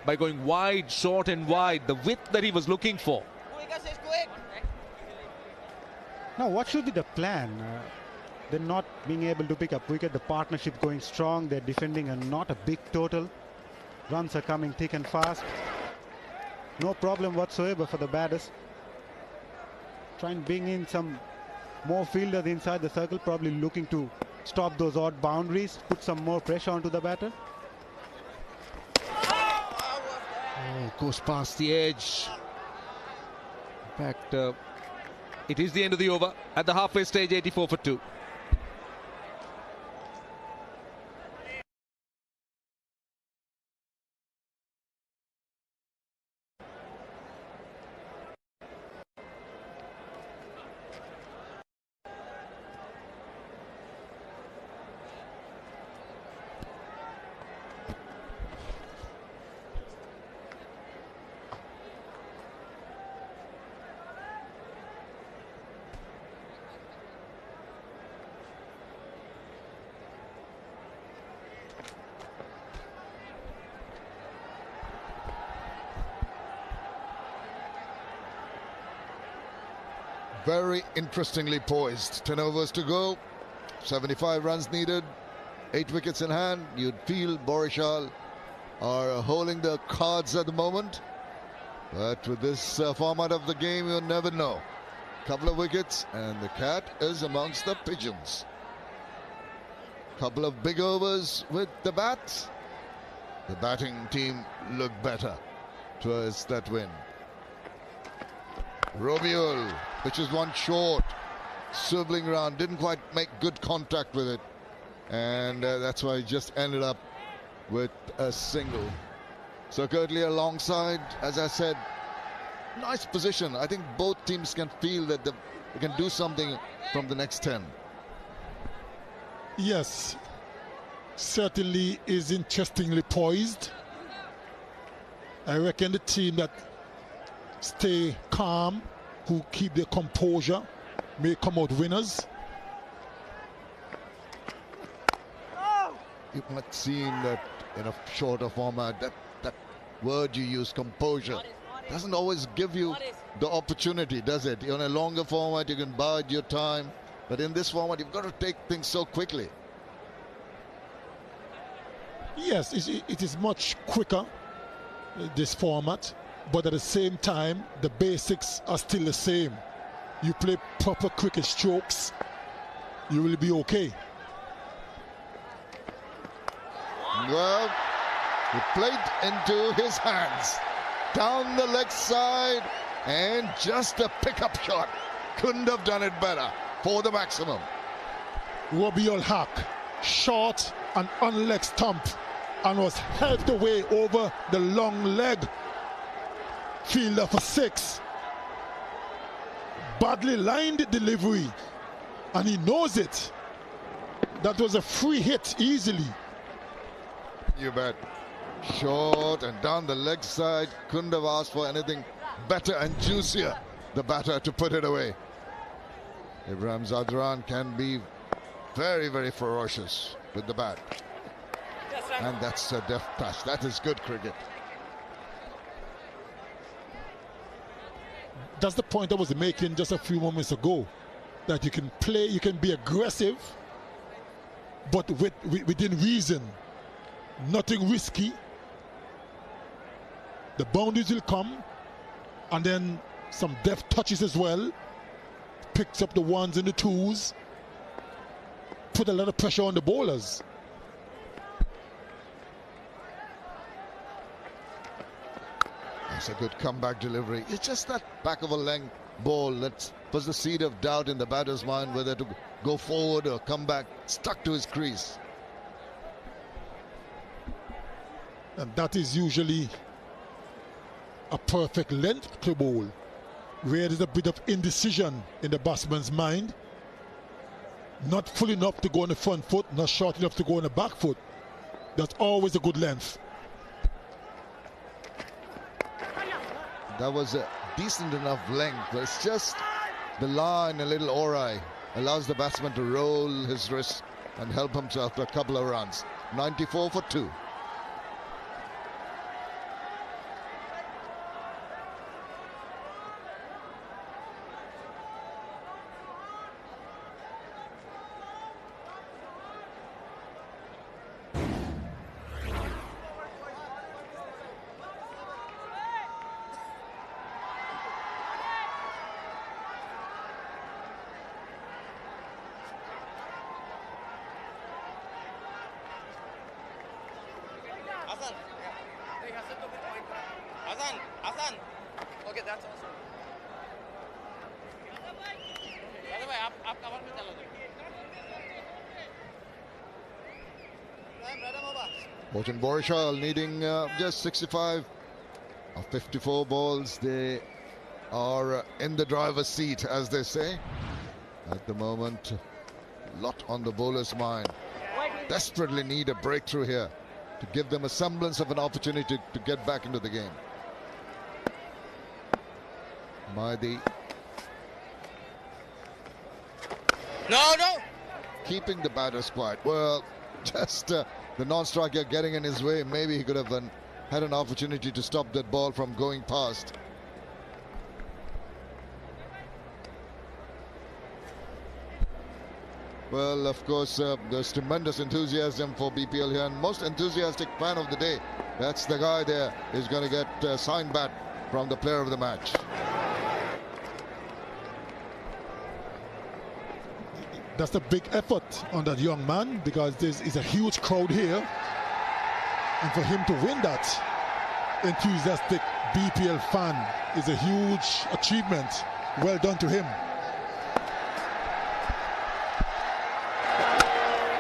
[SPEAKER 4] by going wide, short and wide. The width that he was looking for.
[SPEAKER 5] Now, what should be the plan? They're not being able to pick up wicket. The partnership going strong. They're defending and not a big total. Runs are coming thick and fast. No problem whatsoever for the batters. Try and bring in some more fielders inside the circle, probably looking to stop those odd boundaries, put some more pressure onto the batter.
[SPEAKER 4] Oh, goes past the edge. In fact, it is the end of the over at the halfway stage, 84 for 2.
[SPEAKER 7] Very interestingly poised. 10 overs to go. 75 runs needed. 8 wickets in hand. You'd feel Borishal are holding the cards at the moment. But with this format of the game, you'll never know. Couple of wickets and the cat is amongst the pigeons. Couple of big overs with the bats. The batting team looked better towards that win. Robiol, which is one short, swiveling around, didn't quite make good contact with it, and that's why he just ended up with a single. So Kirtley alongside, as I said, nice position. I think both teams can feel that they can do something from the next 10.
[SPEAKER 2] Yes, certainly is interestingly poised. I reckon the team that stay calm, who keep their composure, may come out winners.
[SPEAKER 7] You might have seen that in a shorter format, that word you use, composure, doesn't always give you the opportunity, does it? In a longer format, you can bide your time, but in this format, you've got to take things so quickly.
[SPEAKER 2] Yes, it is much quicker, this format. But at the same time, the basics are still the same. You play proper cricket strokes, you will be okay.
[SPEAKER 7] Well, it played into his hands. Down the leg side, and just a pickup shot. Couldn't have done it better for the maximum.
[SPEAKER 2] Robiol hack, short and on leg stump, and was helped away over the long leg. Fielder for 6. Badly lined the delivery, and he knows it. That was a free hit easily.
[SPEAKER 7] You bet. Short and down the leg side. Couldn't have asked for anything better and juicier, the batter, to put it away. Ibrahim Zadran can be very, very ferocious with the bat. And that's a deft touch. That is good cricket.
[SPEAKER 2] That's the point I was making just a few moments ago, that you can play, you can be aggressive, but within reason. Nothing risky. The boundaries will come, and then some deft touches as well. Picks up the ones and the twos. Put a lot of pressure on the bowlers.
[SPEAKER 7] That's a good comeback delivery. It's just that back of a length ball that was the seed of doubt in the batter's mind whether to go forward or come back. Stuck to his crease.
[SPEAKER 2] And that is usually a perfect length to bowl, where there's a bit of indecision in the batsman's mind. Not full enough to go on the front foot, not short enough to go on the back foot. That's always a good length.
[SPEAKER 7] That was a decent enough length, but it's just the line a little awry. Allows the batsman to roll his wrist and help himself to a couple of runs. 94 for 2.
[SPEAKER 3] Hasan. Okay, that's awesome. दादा भाई आप cover में चलो.
[SPEAKER 7] Morton Borishal needing just 65 of 54 balls. They are in the driver's seat, as they say. At the moment, a lot on the bowler's mind. Desperately need a breakthrough here to give them a semblance of an opportunity to get back into the game. Mahdi.
[SPEAKER 3] No.
[SPEAKER 7] Keeping the batters quiet. Well, just the non-striker getting in his way. Maybe he could have had an opportunity to stop that ball from going past. Well, of course, there's tremendous enthusiasm for BPL here, and most enthusiastic fan of the day, that's the guy there, is going to get a signed bat from the player of the match.
[SPEAKER 2] That's a big effort on that young man, because this is a huge crowd here, and for him to win that enthusiastic BPL fan is a huge achievement. Well done to him.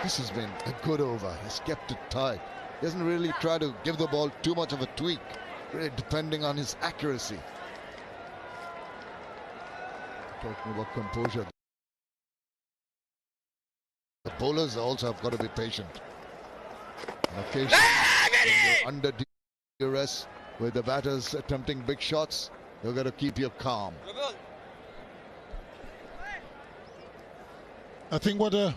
[SPEAKER 7] This has been a good over. He's kept it tight. He doesn't really try to give the ball too much of a tweak, really depending on his accuracy. Talking about composure. The bowlers also have got to be patient. On occasion, under duress, with the batters attempting big shots, you've got to keep your calm.
[SPEAKER 2] I think what the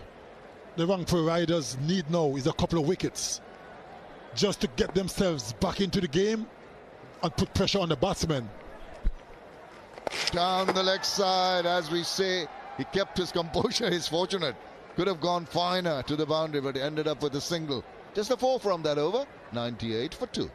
[SPEAKER 2] Rangpur Riders need now is a couple of wickets, just to get themselves back into the game and put pressure on the batsmen.
[SPEAKER 7] Down the leg side, as we say, he kept his composure. He's fortunate. Could have gone finer to the boundary, but he ended up with a single. Just a 4 from that over. 98 for 2.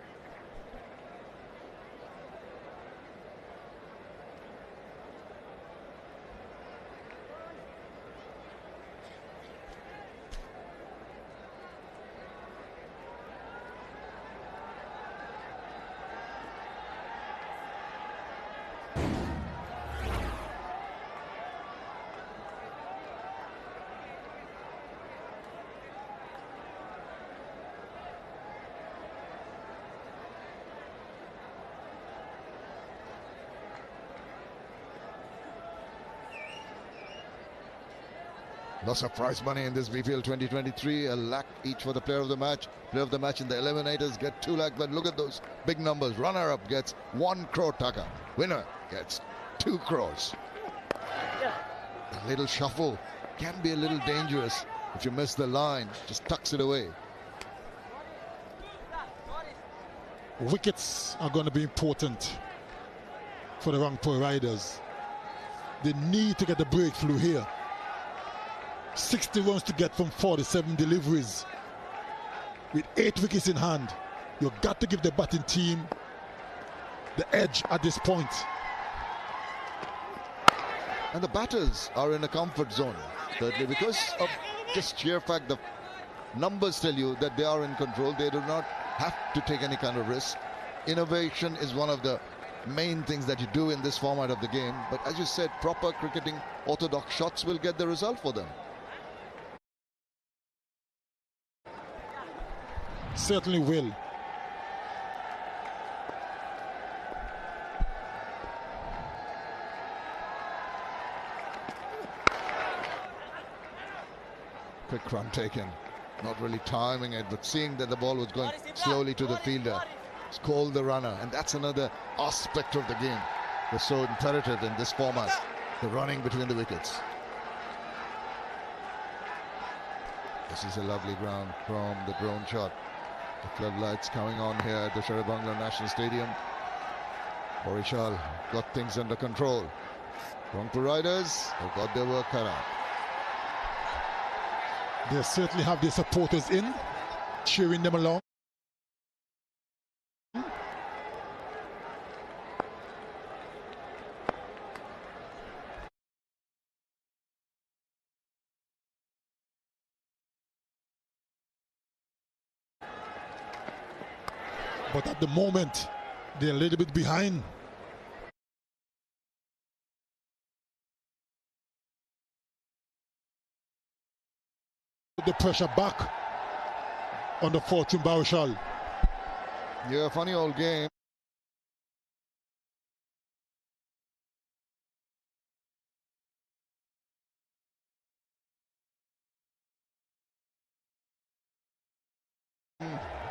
[SPEAKER 7] Lots of prize money in this BPL 2023. $1 lakh each for the player of the match. Player of the match in the eliminators get 2 lakh. But look at those big numbers. Runner-up gets 1 crore taka. Winner gets 2 crores. A little shuffle can be a little dangerous. If you miss the line, just tucks it away.
[SPEAKER 2] Wickets are going to be important for the Rangpur Riders. They need to get the breakthrough here. 60 runs to get from 47 deliveries. With 8 wickets in hand, you've got to give the batting team the edge at this point.
[SPEAKER 7] And the batters are in a comfort zone, thirdly, because of just sheer fact the numbers tell you that they are in control. They do not have to take any kind of risk. Innovation is one of the main things that you do in this format of the game. But as you said, proper cricketing, orthodox shots will get the result for them.
[SPEAKER 2] Certainly will.
[SPEAKER 7] Quick run taken. Not really timing it, but seeing that the ball was going slowly to the fielder. It's called the runner, and that's another aspect of the game that's so imperative in this format, the running between the wickets. This is a lovely ground from the drone shot. The floodlights coming on here at the Sharabangla National Stadium. Borishal got things under control. Rangpur Riders have got their work cut out.
[SPEAKER 2] They certainly have their supporters in, cheering them along. But at the moment, they're a little bit behind. The pressure back on the Fortune Barishal.
[SPEAKER 7] Yeah, funny old game.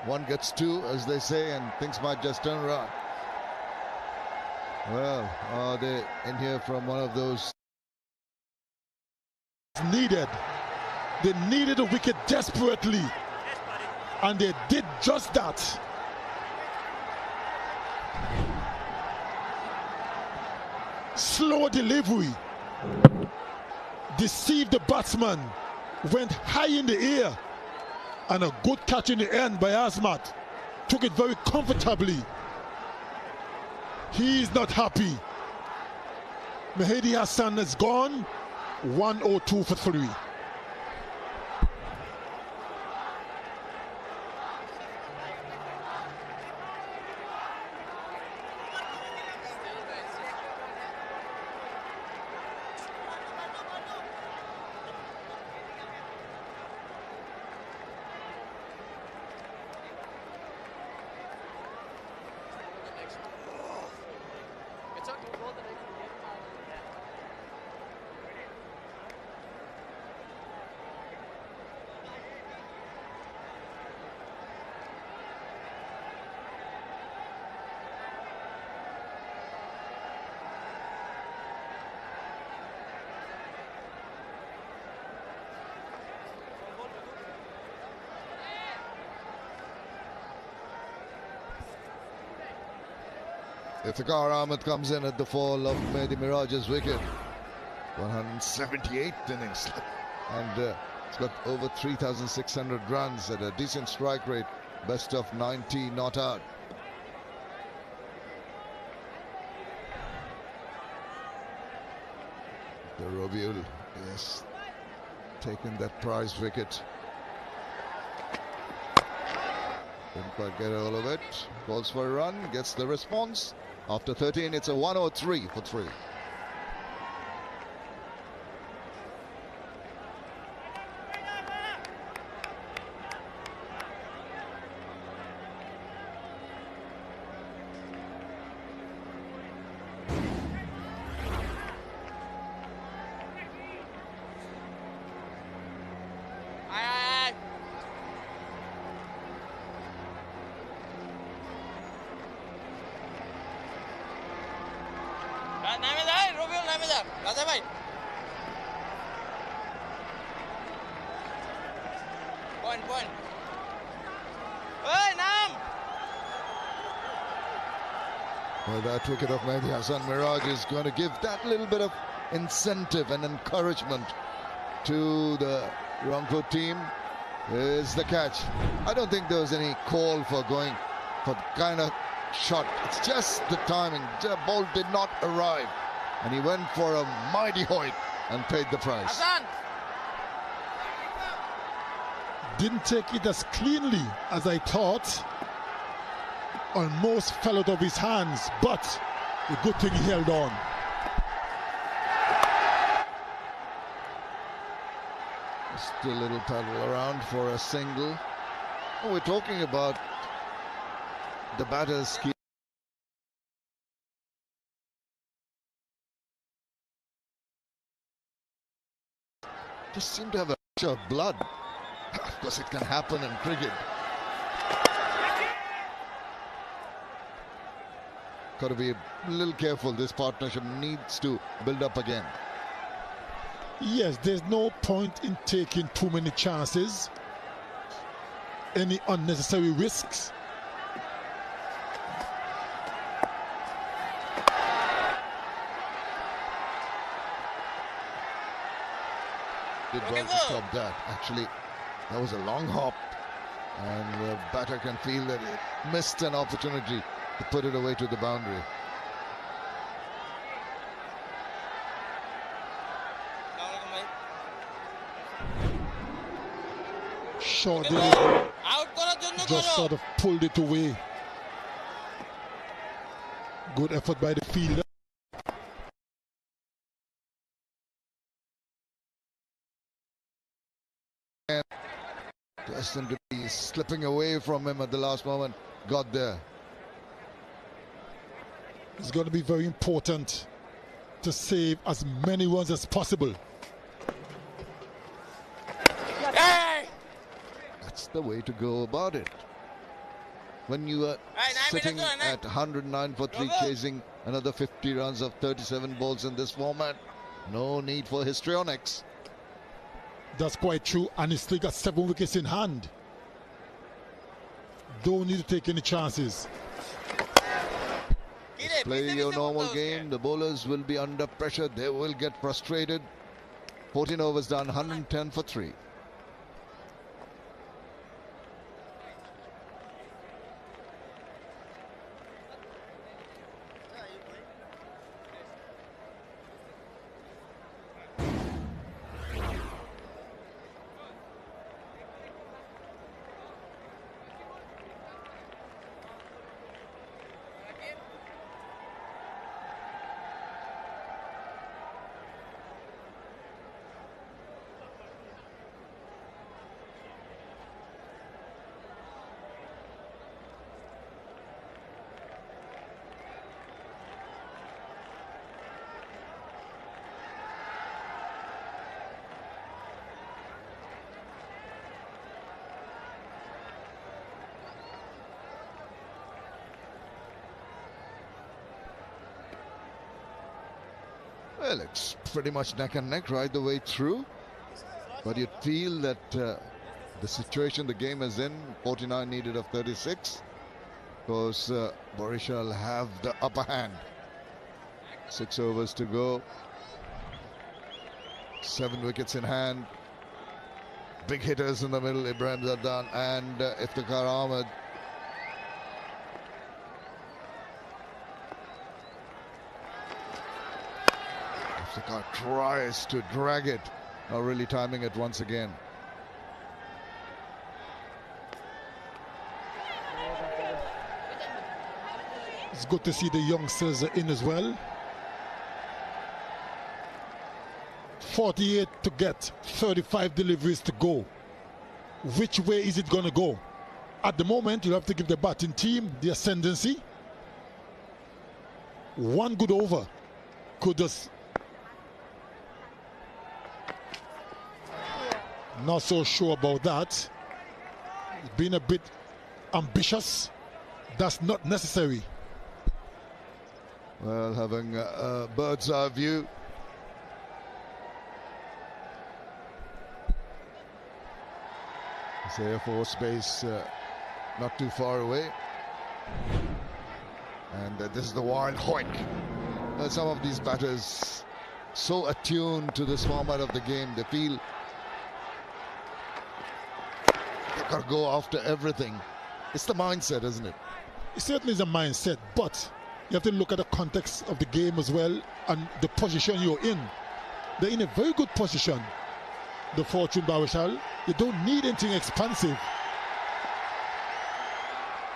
[SPEAKER 7] One gets two, as they say, and things might just turn around. Well, are they in here from one of those?
[SPEAKER 2] Needed. They needed a wicket desperately, and they did just that. Slow delivery. Deceived the batsman. Went high in the air. And a good catch in the end by Azmat. Took it very comfortably. He's not happy. Mehdi Hassan is gone. 102 for 3.
[SPEAKER 7] Iftikhar Ahmed comes in at the fall of Mehdi Miraj's wicket. 178th innings. And it's got over 3,600 runs at a decent strike rate. Best of 90 not out. The Robiul is taking that prize wicket. Didn't quite get all of it. Calls for a run, gets the response. After 13, it's a 103 for 3.
[SPEAKER 3] Point. Hey, Nam!
[SPEAKER 7] Well, that wicket of Mehdi Hassan Miraj is going to give that little bit of incentive and encouragement to the Rangpur team. Is the catch. I don't think there was any call for going for the kind of shot. It's just the timing. The ball did not arrive. And he went for a mighty hoit and paid the price.
[SPEAKER 3] Hassan!
[SPEAKER 2] Didn't take it as cleanly as I thought. Almost fell out of his hands, but the good thing he held on.
[SPEAKER 7] Still a little paddle around for a single. Oh, we're talking about the batter's key. Just seem to have a of blood. Of course, it can happen in cricket. Got to be a little careful. This partnership needs to build up again.
[SPEAKER 2] Yes, there's no point in taking too many chances, any unnecessary risks.
[SPEAKER 7] Did well to stop that. Actually, that was a long hop, and the batter can feel that it missed an opportunity to put it away to the boundary.
[SPEAKER 2] Short did it, just sort of pulled it away. Good effort by the fielder.
[SPEAKER 7] And just seemed to be slipping away from him at the last moment. Got there.
[SPEAKER 2] It's going to be very important to save as many runs as possible.
[SPEAKER 7] That's the way to go about it. When you are sitting at 109 for 3, chasing another 50 runs of 37 balls in this format, no need for histrionics.
[SPEAKER 2] That's quite true, and he still got 7 wickets in hand. Don't need to take any chances.
[SPEAKER 7] Just play your normal game. The bowlers will be under pressure. They will get frustrated. 14 overs done, 110 for 3. Well, it's pretty much neck and neck right the way through. But you'd feel that the situation the game is in, 49 needed of 36, because Borisha will have the upper hand. 6 overs to go. 7 wickets in hand. Big hitters in the middle, Ibrahim Zardan and Iftikhar Ahmed. Iftikhar tries to drag it, now really timing it once again.
[SPEAKER 2] It's good to see the youngsters in as well. 48 to get, 35 deliveries to go. Which way is it going to go? At the moment, you have to give the batting team the ascendancy. One good over could just... Not so sure about that. Being a bit ambitious. That's not necessary.
[SPEAKER 7] Well, having a bird's eye view. This Air Force Base not too far away. And this is the wild hoik. Some of these batters so attuned to this format of the game, they feel they've got to go after everything. It's the mindset, isn't it?
[SPEAKER 2] It certainly is a mindset, but you have to look at the context of the game as well and the position you're in. They're in a very good position, the Fortune Barishal. You don't need anything expansive.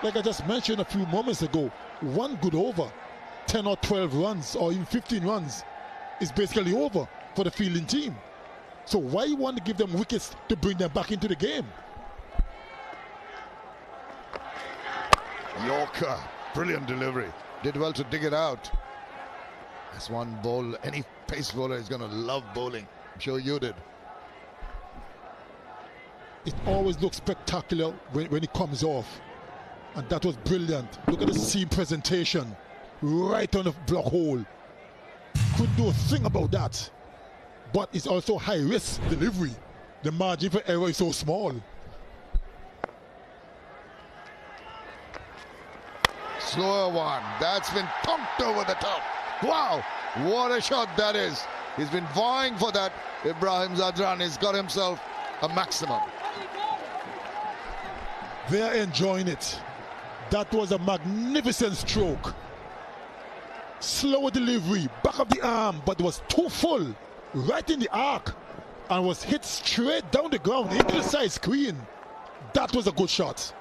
[SPEAKER 2] Like I just mentioned a few moments ago, one good over, 10 or 12 runs or even 15 runs is basically over for the fielding team. So why you want to give them wickets to bring them back into the game?
[SPEAKER 7] Yorker, brilliant delivery. Did well to dig it out. That's one ball any pace bowler is going to love bowling. I'm sure you did.
[SPEAKER 2] it always looks spectacular when it comes off. And that was brilliant. Look at the seam presentation. Right on the block hole. Couldn't do a thing about that. But it's also high risk delivery. The margin for error is so small.
[SPEAKER 7] Slower one. That's been pumped over the top. Wow, what a shot that is. He's been vying for that. Ibrahim Zadran has got himself a maximum.
[SPEAKER 2] They're enjoying it. That was a magnificent stroke. Slower delivery, back of the arm, but it was too full, right in the arc, and was hit straight down the ground into the side screen. That was a good shot.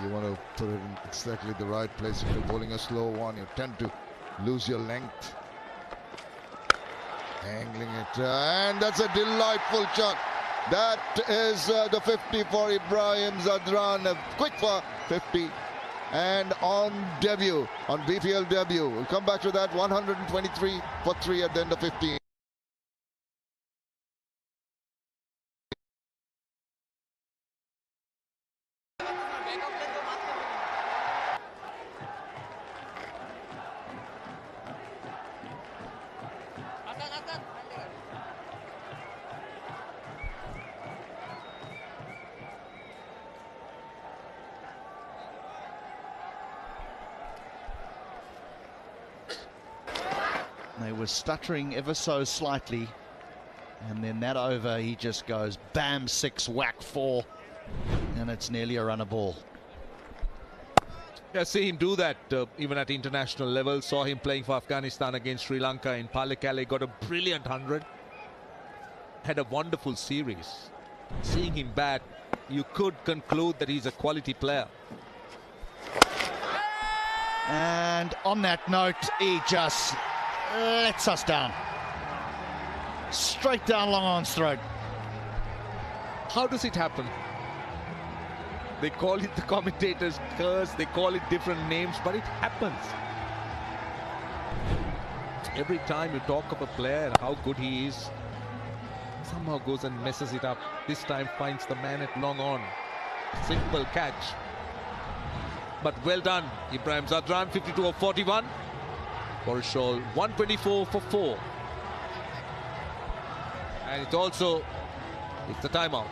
[SPEAKER 7] You want to put it in exactly the right place. If you're bowling a slow one, you tend to lose your length. Angling it, and that's a delightful shot. That is the 50 for Ibrahim Zadran, a quick for 50. And on debut, on BPL debut, we'll come back to that. 123 for 3 at the end of 15.
[SPEAKER 8] They were stuttering ever so slightly, and then that over, he just goes bam, 6, whack 4, and it's nearly a runner ball.
[SPEAKER 4] Yeah, see him do that even at international level. Saw him playing for Afghanistan against Sri Lanka in Pallekele, got a brilliant 100. Had a wonderful series. Seeing him bat, you could conclude that he's a quality player.
[SPEAKER 8] And on that note, he just lets us down. Straight down long on's throat.
[SPEAKER 4] How does it happen? They call it, the commentators curse, they call it different names, but it happens. Every time you talk of a player and how good he is, somehow goes and messes it up. This time finds the man at long on. Simple catch. But well done, Ibrahim Zadran, 52 of 41. Boris Shaw, 124 for 4. And it's also, it's the timeout.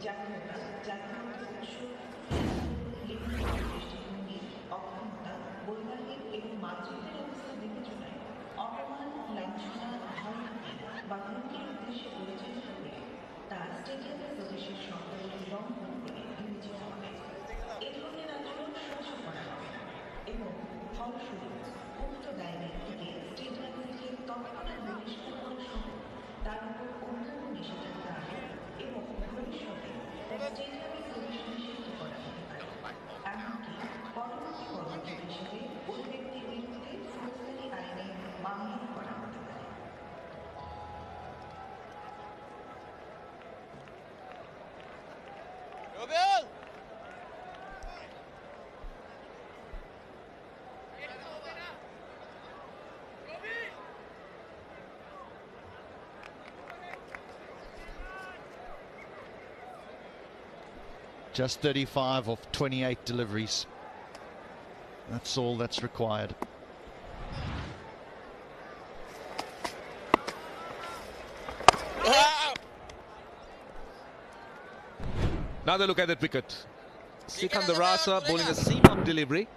[SPEAKER 9] জাতীয়তা জাতীয় উৎস লিঙ্গ দৃষ্টিকোণ
[SPEAKER 8] Just 35 of 28 deliveries. That's all that's required.
[SPEAKER 4] Another look at that wicket. Sikandar Rasa bowling a seam-up delivery.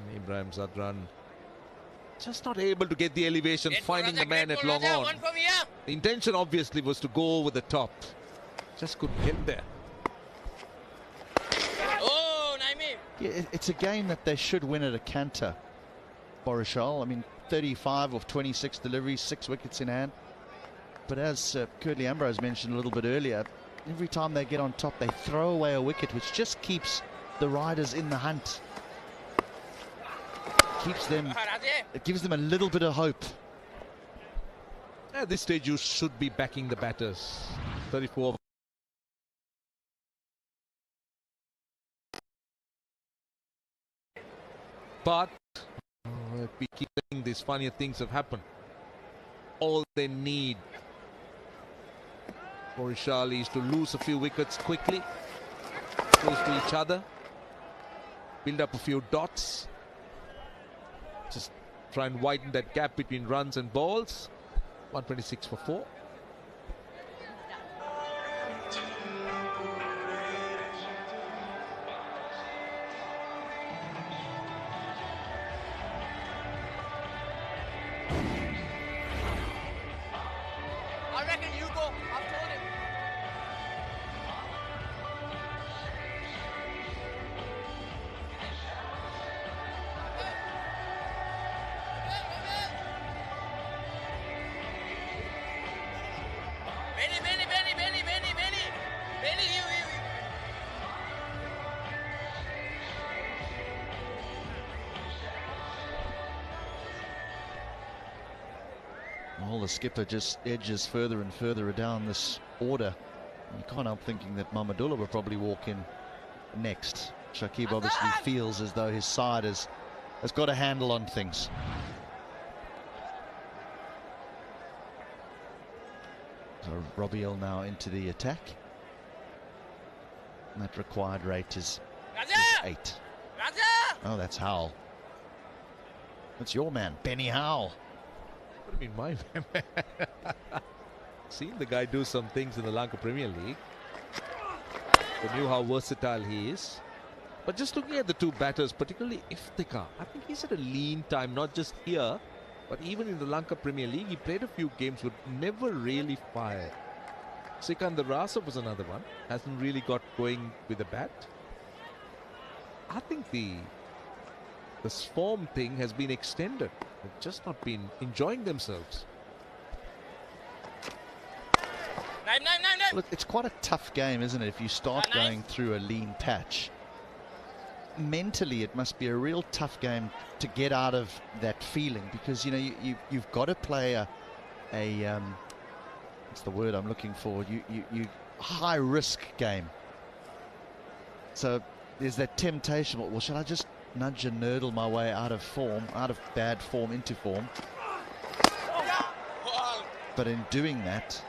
[SPEAKER 4] And Ibrahim Zadran just not able to get the elevation, finding the man at long on. The intention obviously was to go over the top. Just couldn't get there.
[SPEAKER 8] Yeah, it's a game that they should win at a canter, Borishal. I mean, 35 of 26 deliveries, 6 wickets in hand. But as Curtly Ambrose mentioned a little bit earlier, every time they get on top, they throw away a wicket, which just keeps the riders in the hunt. It gives them a little bit of hope.
[SPEAKER 4] At this stage, you should be backing the batters. 34. But we keep saying these funnier things have happened. All they need for Ishali is to lose a few wickets quickly, close to each other, build up a few dots, just try and widen that gap between runs and balls. 126 for 4.
[SPEAKER 3] I reckon you go. I've told him. Benny, you.
[SPEAKER 8] Well, the skipper just edges further and further down this order. You can't help thinking that Mahmudullah will probably walk in next. Shakib obviously feels as though his side has got a handle on things. So Robiel now into the attack. And that required rate is 8. Oh, that's Howell. That's your man, Benny Howell.
[SPEAKER 4] What do you mean, my man? Seen the guy do some things in the Lanka Premier League. They knew how versatile he is. But just looking at the two batters, particularly Iftikhar, I think he's at a lean time, not just here, but even in the Lanka Premier League. He played a few games but never really fired. Sikandar Rasa was another one. Hasn't really got going with the bat. I think the form thing has been extended. They've just not been enjoying themselves.
[SPEAKER 8] Look, it's quite a tough game, isn't it, if you start going through a lean patch. Mentally, it must be a real tough game to get out of that feeling, because, you know, you've got to play a what's the word I'm looking for? You high-risk game. So there's that temptation, well, shall I just nudge and nurdle my way out of form, out of bad form into form? But in doing that,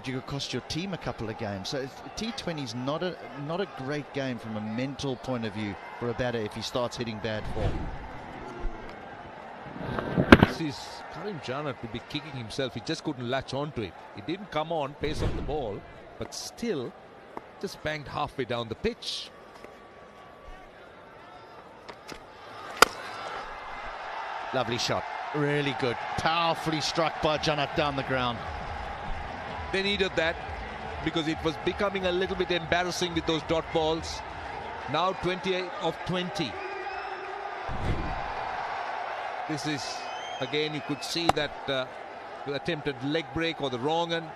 [SPEAKER 8] you could cost your team a couple of games. So T20 is not a great game from a mental point of view for a batter if he starts hitting bad form.
[SPEAKER 4] This is Karim Janat to be kicking himself. He just couldn't latch onto it. He didn't come on, pace off the ball, but still just banged halfway down the pitch.
[SPEAKER 8] Lovely shot. Really good. Powerfully struck by Janat down the ground.
[SPEAKER 4] They needed that because it was becoming a little bit embarrassing with those dot balls. Now 28 of 20. This is, again, you could see that the attempted leg break or the wrong one,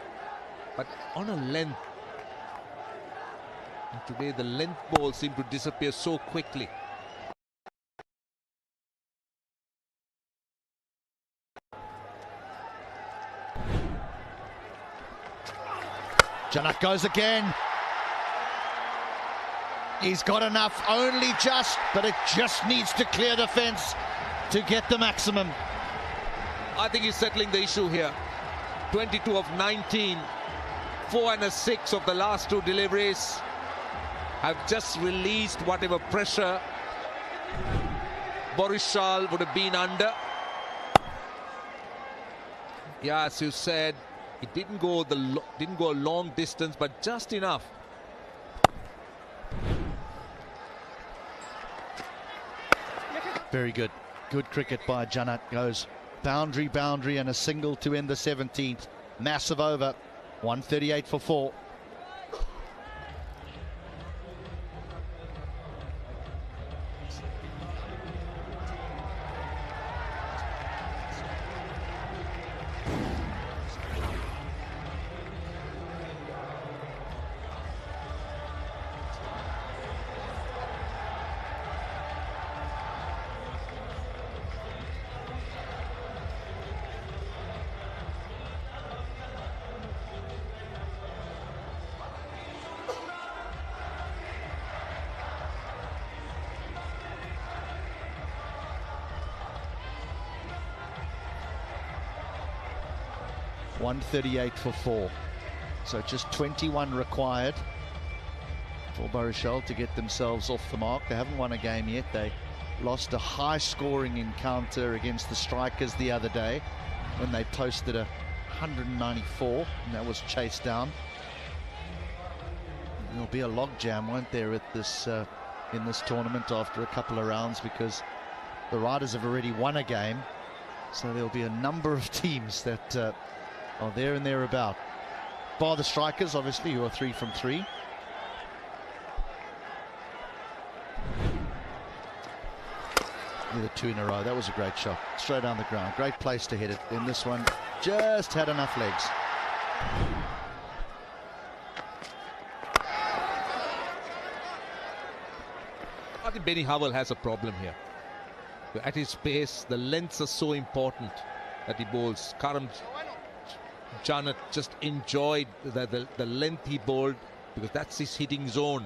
[SPEAKER 4] but on a length. And today the length balls seem to disappear so quickly.
[SPEAKER 8] Janat goes again. He's got enough, only just, but it just needs to clear the fence to get the maximum.
[SPEAKER 4] I think he's settling the issue here. 22 of 19, 4 and a 6 of the last 2 deliveries have just released whatever pressure Borishal would have been under. Yeah, as you said, it didn't go a long distance, but just enough.
[SPEAKER 8] Very good. Good cricket by Janat. Goes boundary, and a single to end the 17th. Massive over. 138 for 4. .138 for 4. So just 21 required for Borishal to get themselves off the mark. They haven't won a game yet. They lost a high-scoring encounter against the Strikers the other day when they posted a 194, and that was chased down. There'll be a logjam, won't there, at this in this tournament after a couple of rounds, because the Riders have already won a game. So there'll be a number of teams that are there and thereabout. Bar the Strikers, obviously, who are 3 from 3. The 2 in a row. That was a great shot. Straight down the ground. Great place to hit it. Then this one just had enough legs.
[SPEAKER 4] I think Benny Howell has a problem here. At his pace, the lengths are so important that he bowls. Karam Janat just enjoyed the length he bowled, because that's his hitting zone.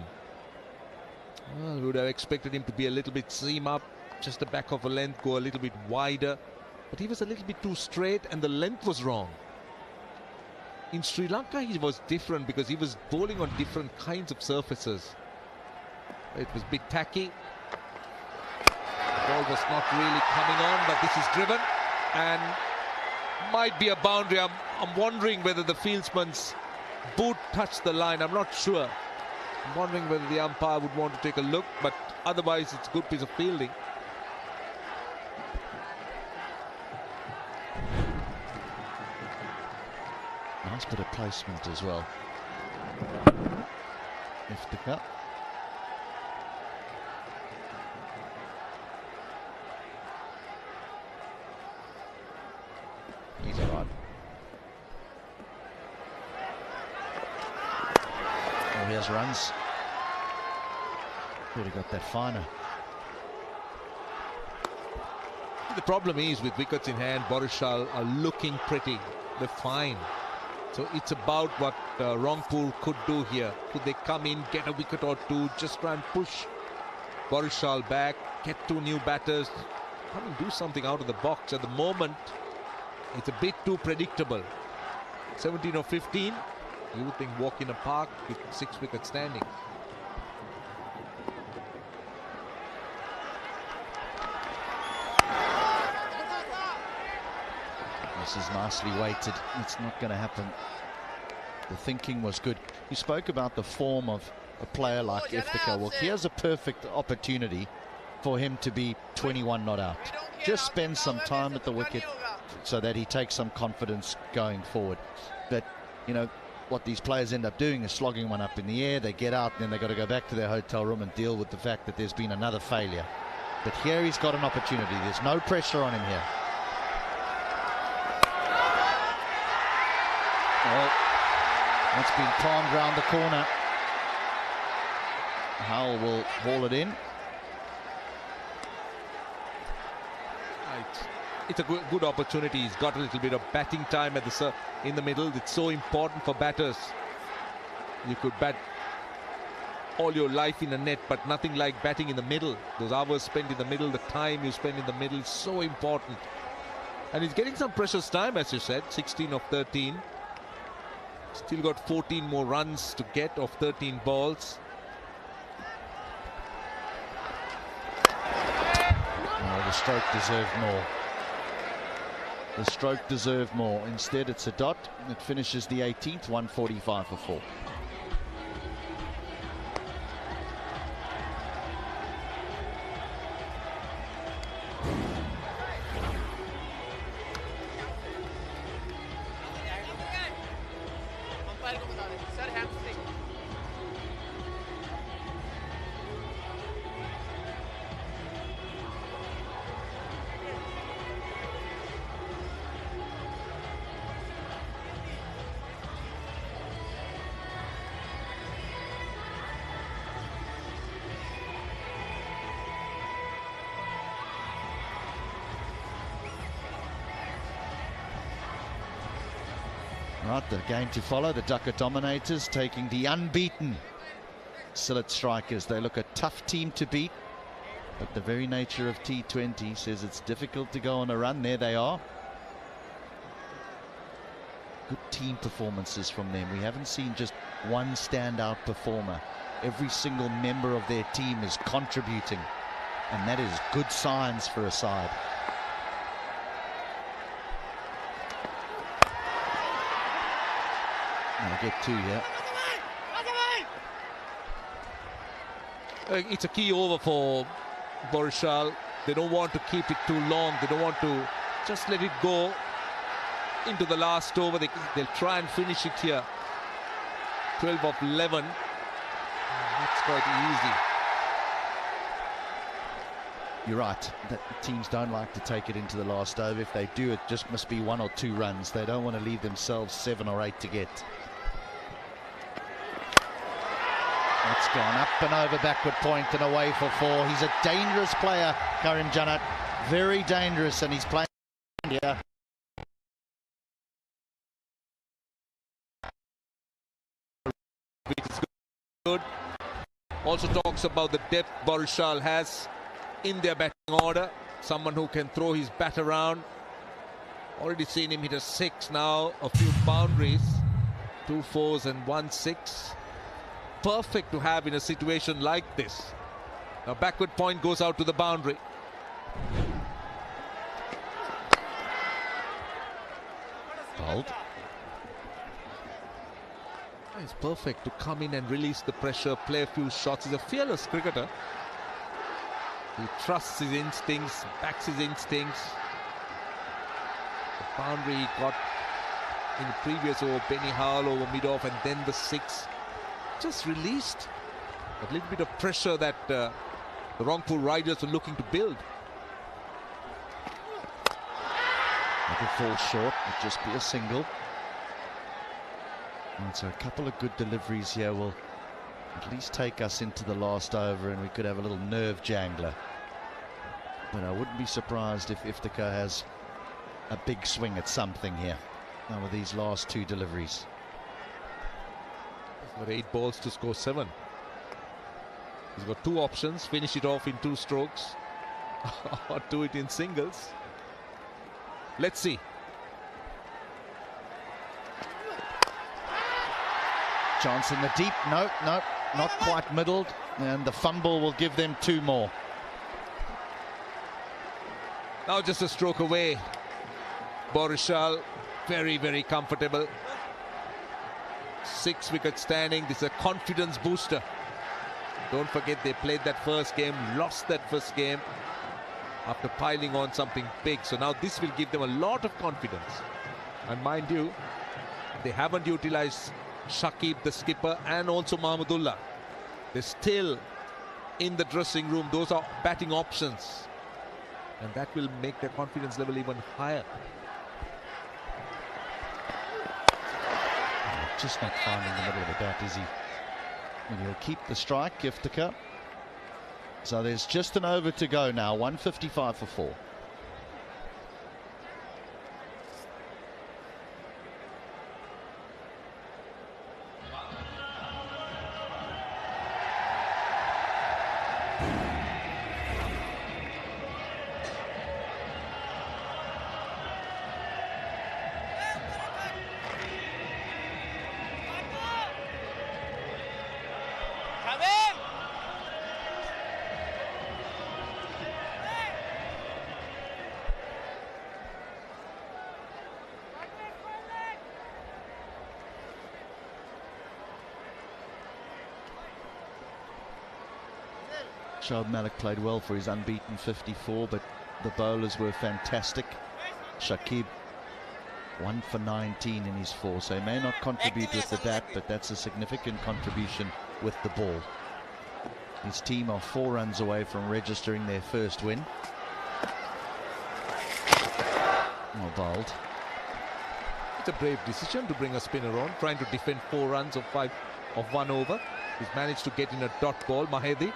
[SPEAKER 4] Well, we would have expected him to be a little bit seam up, just the back of a length, go a little bit wider. But he was a little bit too straight and the length was wrong. In Sri Lanka, he was different because he was bowling on different kinds of surfaces. It was a bit tacky. The ball was not really coming on, but this is driven and might be a boundary. I'm wondering whether the fieldsman's boot touched the line. I'm not sure. I'm wondering whether the umpire would want to take a look, but otherwise it's a good piece of fielding.
[SPEAKER 8] Nice bit of placement as well. Iftikhar. He's all right. Oh, here's runs. Would have got that finer.
[SPEAKER 4] The problem is, with wickets in hand, Borishal are looking pretty. They're fine. So it's about what Rangpur could do here. Could they come in, get a wicket or two, just try and push Borishal back, get 2 new batters, come and do something out of the box. At the moment, it's a bit too predictable. 17 or 15, you would think walk in a park with 6 wickets standing.
[SPEAKER 8] This is nicely weighted. It's not going to happen. The thinking was good. You spoke about the form of a player like Iftikhar. Well, here's a perfect opportunity for him to be 21 not out. Just spend some time at the wicket so that he takes some confidence going forward. But, you know, what these players end up doing is slogging one up in the air. They get out and then they've got to go back to their hotel room and deal with the fact that there's been another failure. But here he's got an opportunity. There's no pressure on him here. Well, that's been palmed round the corner. Howell will haul it in.
[SPEAKER 4] It's a good opportunity. He's got a little bit of batting time at in the middle. It's so important for batters. You could bat all your life in a net, but nothing like batting in the middle. Those hours spent in the middle, the time you spend in the middle is so important. And he's getting some precious time, as you said, 16 of 13. Still got 14 more runs to get off 13 balls.
[SPEAKER 8] Oh, the stroke deserved more. The stroke deserved more. Instead, it's a dot. It finishes the 18th, 145 for 4. Right, the game to follow. The Dhaka Dominators taking the unbeaten Sylhet Strikers. They look a tough team to beat, but the very nature of T20 says it's difficult to go on a run. There they are. Good team performances from them. We haven't seen just one standout performer. Every single member of their team is contributing, and that is good signs for a side. I'll get two here.
[SPEAKER 4] It's a key over for Borishal. They don't want to keep it too long. They don't want to just let it go into the last over. They'll try and finish it here. 12 of 11. That's quite easy.
[SPEAKER 8] You're right. The teams don't like to take it into the last over. If they do, it just must be 1 or 2 runs. They don't want to leave themselves 7 or 8 to get. That's gone up and over, backward point and away for 4. He's a dangerous player, Karim Janat. Very dangerous, and he's playing India.
[SPEAKER 4] Which is good. Also talks about the depth Borishal has in their batting order. Someone who can throw his bat around. Already seen him hit a 6 now, a few boundaries. 2 4s and 1 6. Perfect to have in a situation like this. A backward point goes out to the boundary.
[SPEAKER 8] Bold.
[SPEAKER 4] It's perfect to come in and release the pressure, play a few shots. He's a fearless cricketer. He trusts his instincts, backs his instincts. The boundary he got in the previous over, Benny Howell over mid-off, and then the 6. Just released a little bit of pressure that the Rangpur Riders were looking to build.
[SPEAKER 8] It'll fall short, it'll just be a single. And so a couple of good deliveries here will at least take us into the last over, and we could have a little nerve jangler. But I wouldn't be surprised if Iftikhar has a big swing at something here now with these last 2 deliveries.
[SPEAKER 4] He's got 8 balls to score 7. He's got 2 options: finish it off in 2 strokes or do it in singles. Let's see.
[SPEAKER 8] Chance in the deep. No, not quite middled, and the fumble will give them 2 more.
[SPEAKER 4] Now just a stroke away. Borishal, very, very comfortable. 6 wicket standing. This is a confidence booster. Don't forget, they played that first game, lost that first game after piling on something big. So now this will give them a lot of confidence. And mind you, they haven't utilized Shakib, the skipper, and also Mahmudullah. They're still in the dressing room. Those are batting options, and that will make their confidence level even higher.
[SPEAKER 8] Just not finding the middle of the bat, is he? And he'll keep the strike, Iftikhar. So there's just an over to go now, 155 for 4. Shoaib Malik played well for his unbeaten 54, but the bowlers were fantastic. Shakib 1 for 19 in his 4, so he may not contribute with the bat, but that's a significant contribution with the ball. His team are 4 runs away from registering their first win. Oh, bowled.
[SPEAKER 4] It's a brave decision to bring a spinner on, trying to defend 4 runs of 1 over. He's managed to get in a dot ball, Mahedi.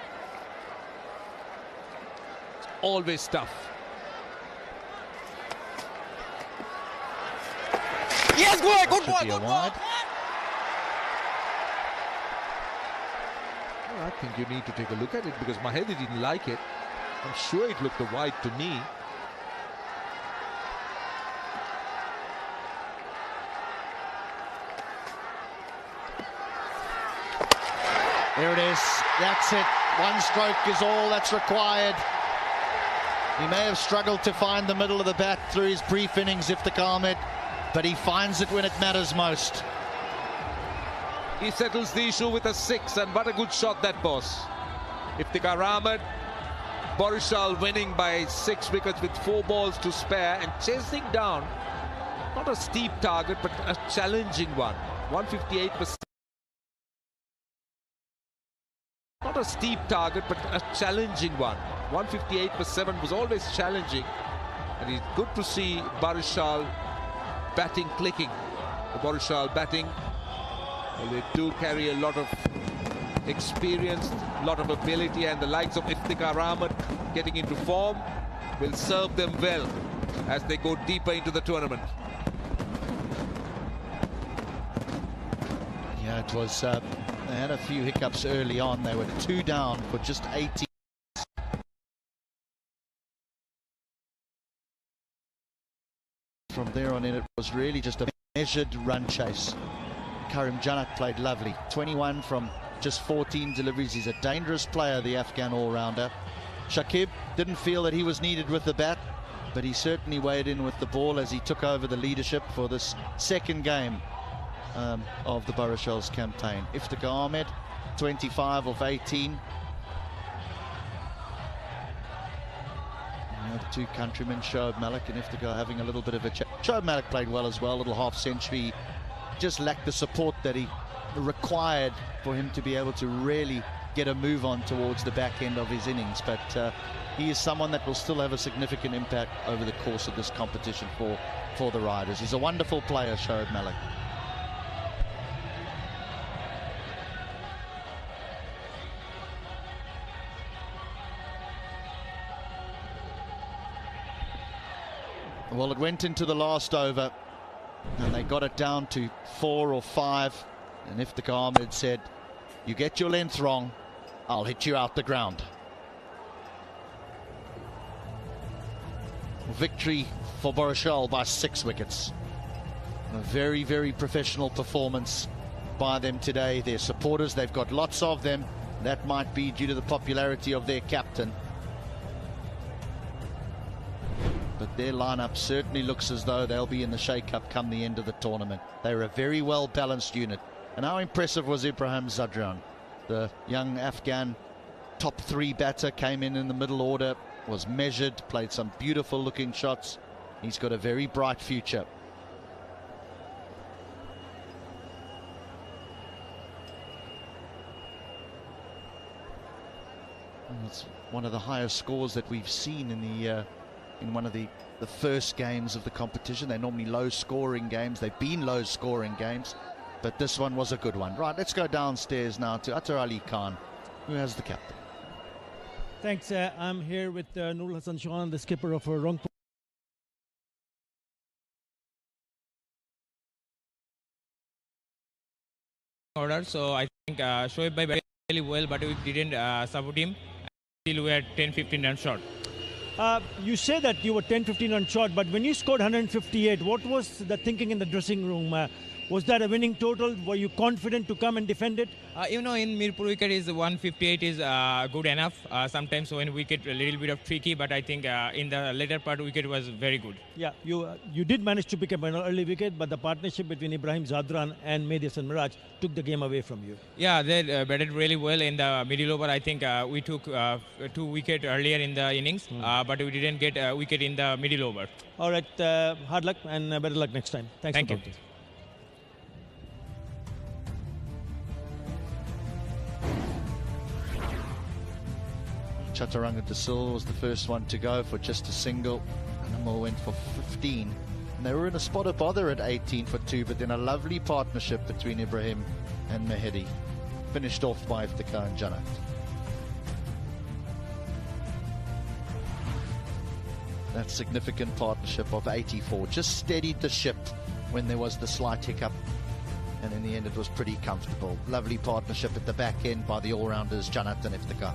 [SPEAKER 4] It's always tough.
[SPEAKER 3] Yes, good
[SPEAKER 8] Should
[SPEAKER 3] ball,
[SPEAKER 8] be a
[SPEAKER 3] good ball.
[SPEAKER 8] wide.
[SPEAKER 4] Well, I think you need to take a look at it because Mahedi didn't like it. I'm sure it looked a wide to me.
[SPEAKER 8] There it is. That's it. 1 stroke is all that's required. He may have struggled to find the middle of the bat through his brief innings, Iftikhar Ahmed, but he finds it when it matters most.
[SPEAKER 4] He settles the issue with a 6, and what a good shot that was. Iftikhar Ahmed, Borishal winning by 6 wickets with 4 balls to spare and chasing down not a steep target but a challenging one. 158%. Not a steep target but a challenging one. 158 for 7 was always challenging, and it's good to see Borishal batting clicking. The Borishal batting, well, they do carry a lot of experience, a lot of ability, and the likes of Iftikhar Ahmed getting into form will serve them well as they go deeper into the tournament.
[SPEAKER 8] Yeah, it was. They had a few hiccups early on. They were 2 down for just 18. From there on in, it was really just a measured run chase. Karim Janat played lovely. 21 from just 14 deliveries. He's a dangerous player, the Afghan all-rounder. Shakib didn't feel that he was needed with the bat, but he certainly weighed in with the ball as he took over the leadership for this second game of the Borishal's campaign. Iftikhar Ahmed, 25 of 18. The 2 countrymen, Shoaib Malik and Iftikhar, having a little bit of a chat. Shoaib Malik played well as well, a little half century. Just lacked the support that he required for him to be able to really get a move on towards the back end of his innings. But he is someone that will still have a significant impact over the course of this competition for the Riders. He's a wonderful player, Shoaib Malik. Well, it went into the last over and they got it down to 4 or 5, and Iftikhar Ahmed said, "You get your length wrong, I'll hit you out the ground." Victory for Borishal by 6 wickets. A very, very professional performance by them today. Their supporters, they've got lots of them. That might be due to the popularity of their captain. But their lineup certainly looks as though they'll be in the Shea Cup come the end of the tournament. They're a very well balanced unit. And how impressive was Ibrahim Zadran? The young Afghan top 3 batter came in the middle order, was measured, played some beautiful looking shots. He's got a very bright future. And it's one of the highest scores that we've seen in the in one of the first games of the competition. They're normally low-scoring games. They've been low-scoring games, but this one was a good one. Right, let's go downstairs now to Atar Ali Khan, who has the captain.
[SPEAKER 1] Thanks. I'm here with Nurul Hassan Chauhan, the skipper of Rangpur.
[SPEAKER 9] Order, so I think Shoaib Bhai batted really well, but we didn't support him. Still we are 10-15 runs short.
[SPEAKER 1] You say that you were 10-15 runs short, but when you scored 158, what was the thinking in the dressing room? Was that a winning total? Were you confident to come and defend it?
[SPEAKER 9] In Mirpur wicket is 158 is good enough. Sometimes when wicket a little bit of tricky, but I think in the later part wicket was very good.
[SPEAKER 1] Yeah, you did manage to pick up an early wicket, but the partnership between Ibrahim Zadran and Mehdi Hasan Miraj took the game away from you.
[SPEAKER 9] Yeah, they batted really well in the middle over. I think we took 2 wickets earlier in the innings, but we didn't get a wicket in the middle over.
[SPEAKER 1] All right, hard luck and better luck next time. Thank
[SPEAKER 9] you.
[SPEAKER 8] Chaturanga de Silva was the first one to go for just a single. Animal went for 15. And they were in a spot of bother at 18 for 2, but then a lovely partnership between Ibrahim and Mehdi. Finished off by Iftikhar and Jannat. That significant partnership of 84 just steadied the ship when there was the slight hiccup. And in the end, it was pretty comfortable. Lovely partnership at the back end by the all-rounders, Jannat and Iftikhar.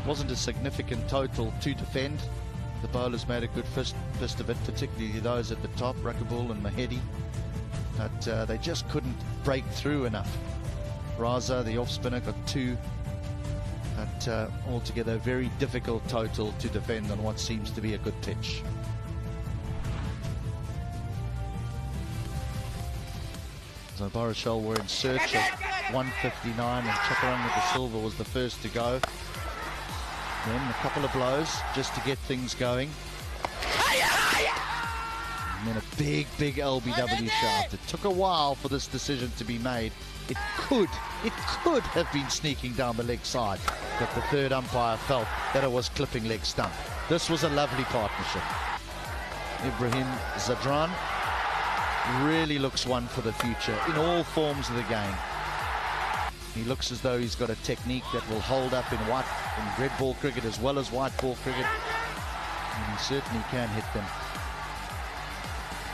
[SPEAKER 8] Wasn't a significant total to defend. The bowlers made a good fist of it, particularly those at the top, Rakibul and Mehdi. But they just couldn't break through enough. Raza, the off-spinner, got 2. But altogether, a very difficult total to defend on what seems to be a good pitch. So Barishal were in search of 159 and Chaturanga de Silva was the first to go. Then a couple of blows just to get things going. And then a big LBW shaft. It took a while for this decision to be made. It could have been sneaking down the leg side, but the third umpire felt that it was clipping leg stump. This was a lovely partnership. Ibrahim Zadran really looks one for the future in all forms of the game. He looks as though he's got a technique that will hold up in red ball cricket as well as white ball cricket. And he certainly can hit them.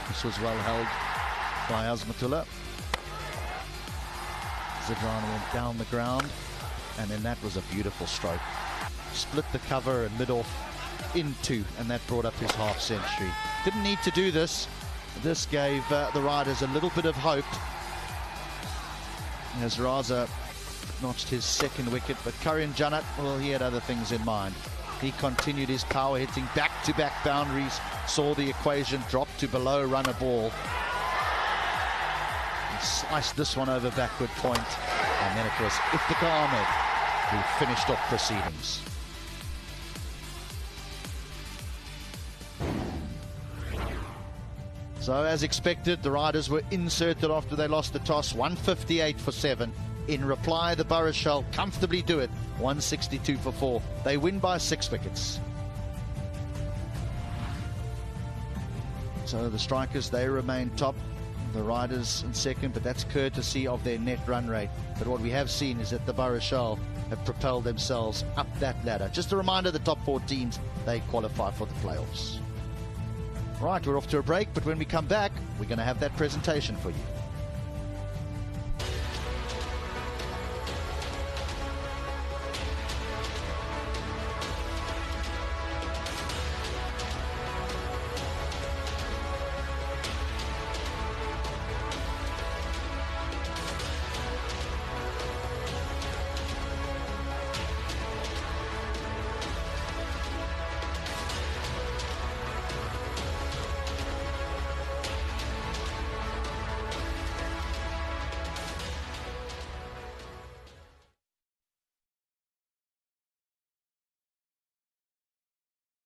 [SPEAKER 8] This was well held by Azmatullah. Zadran went down the ground, and then that was a beautiful stroke. Split the cover and mid-off in 2, and that brought up his half century. Didn't need to do this. This gave the riders a little bit of hope as Raza notched his 2nd wicket, but Karim Jannat, well, he had other things in mind. He continued his power hitting, back-to-back boundaries, saw the equation drop to below run a ball. He sliced this one over backward point, and then it was Iftikhar Ahmed who finished off proceedings. So as expected, the riders were inserted after they lost the toss, 158 for 7. In reply, the Barishal comfortably do it, 162 for 4. They win by 6 wickets. So the strikers, they remain top. The riders in second, but that's courtesy of their net run rate. But what we have seen is that the Barishal have propelled themselves up that ladder. Just a reminder, the top 4 teams, they qualify for the playoffs. Right, we're off to a break, but when we come back, we're going to have that presentation for you.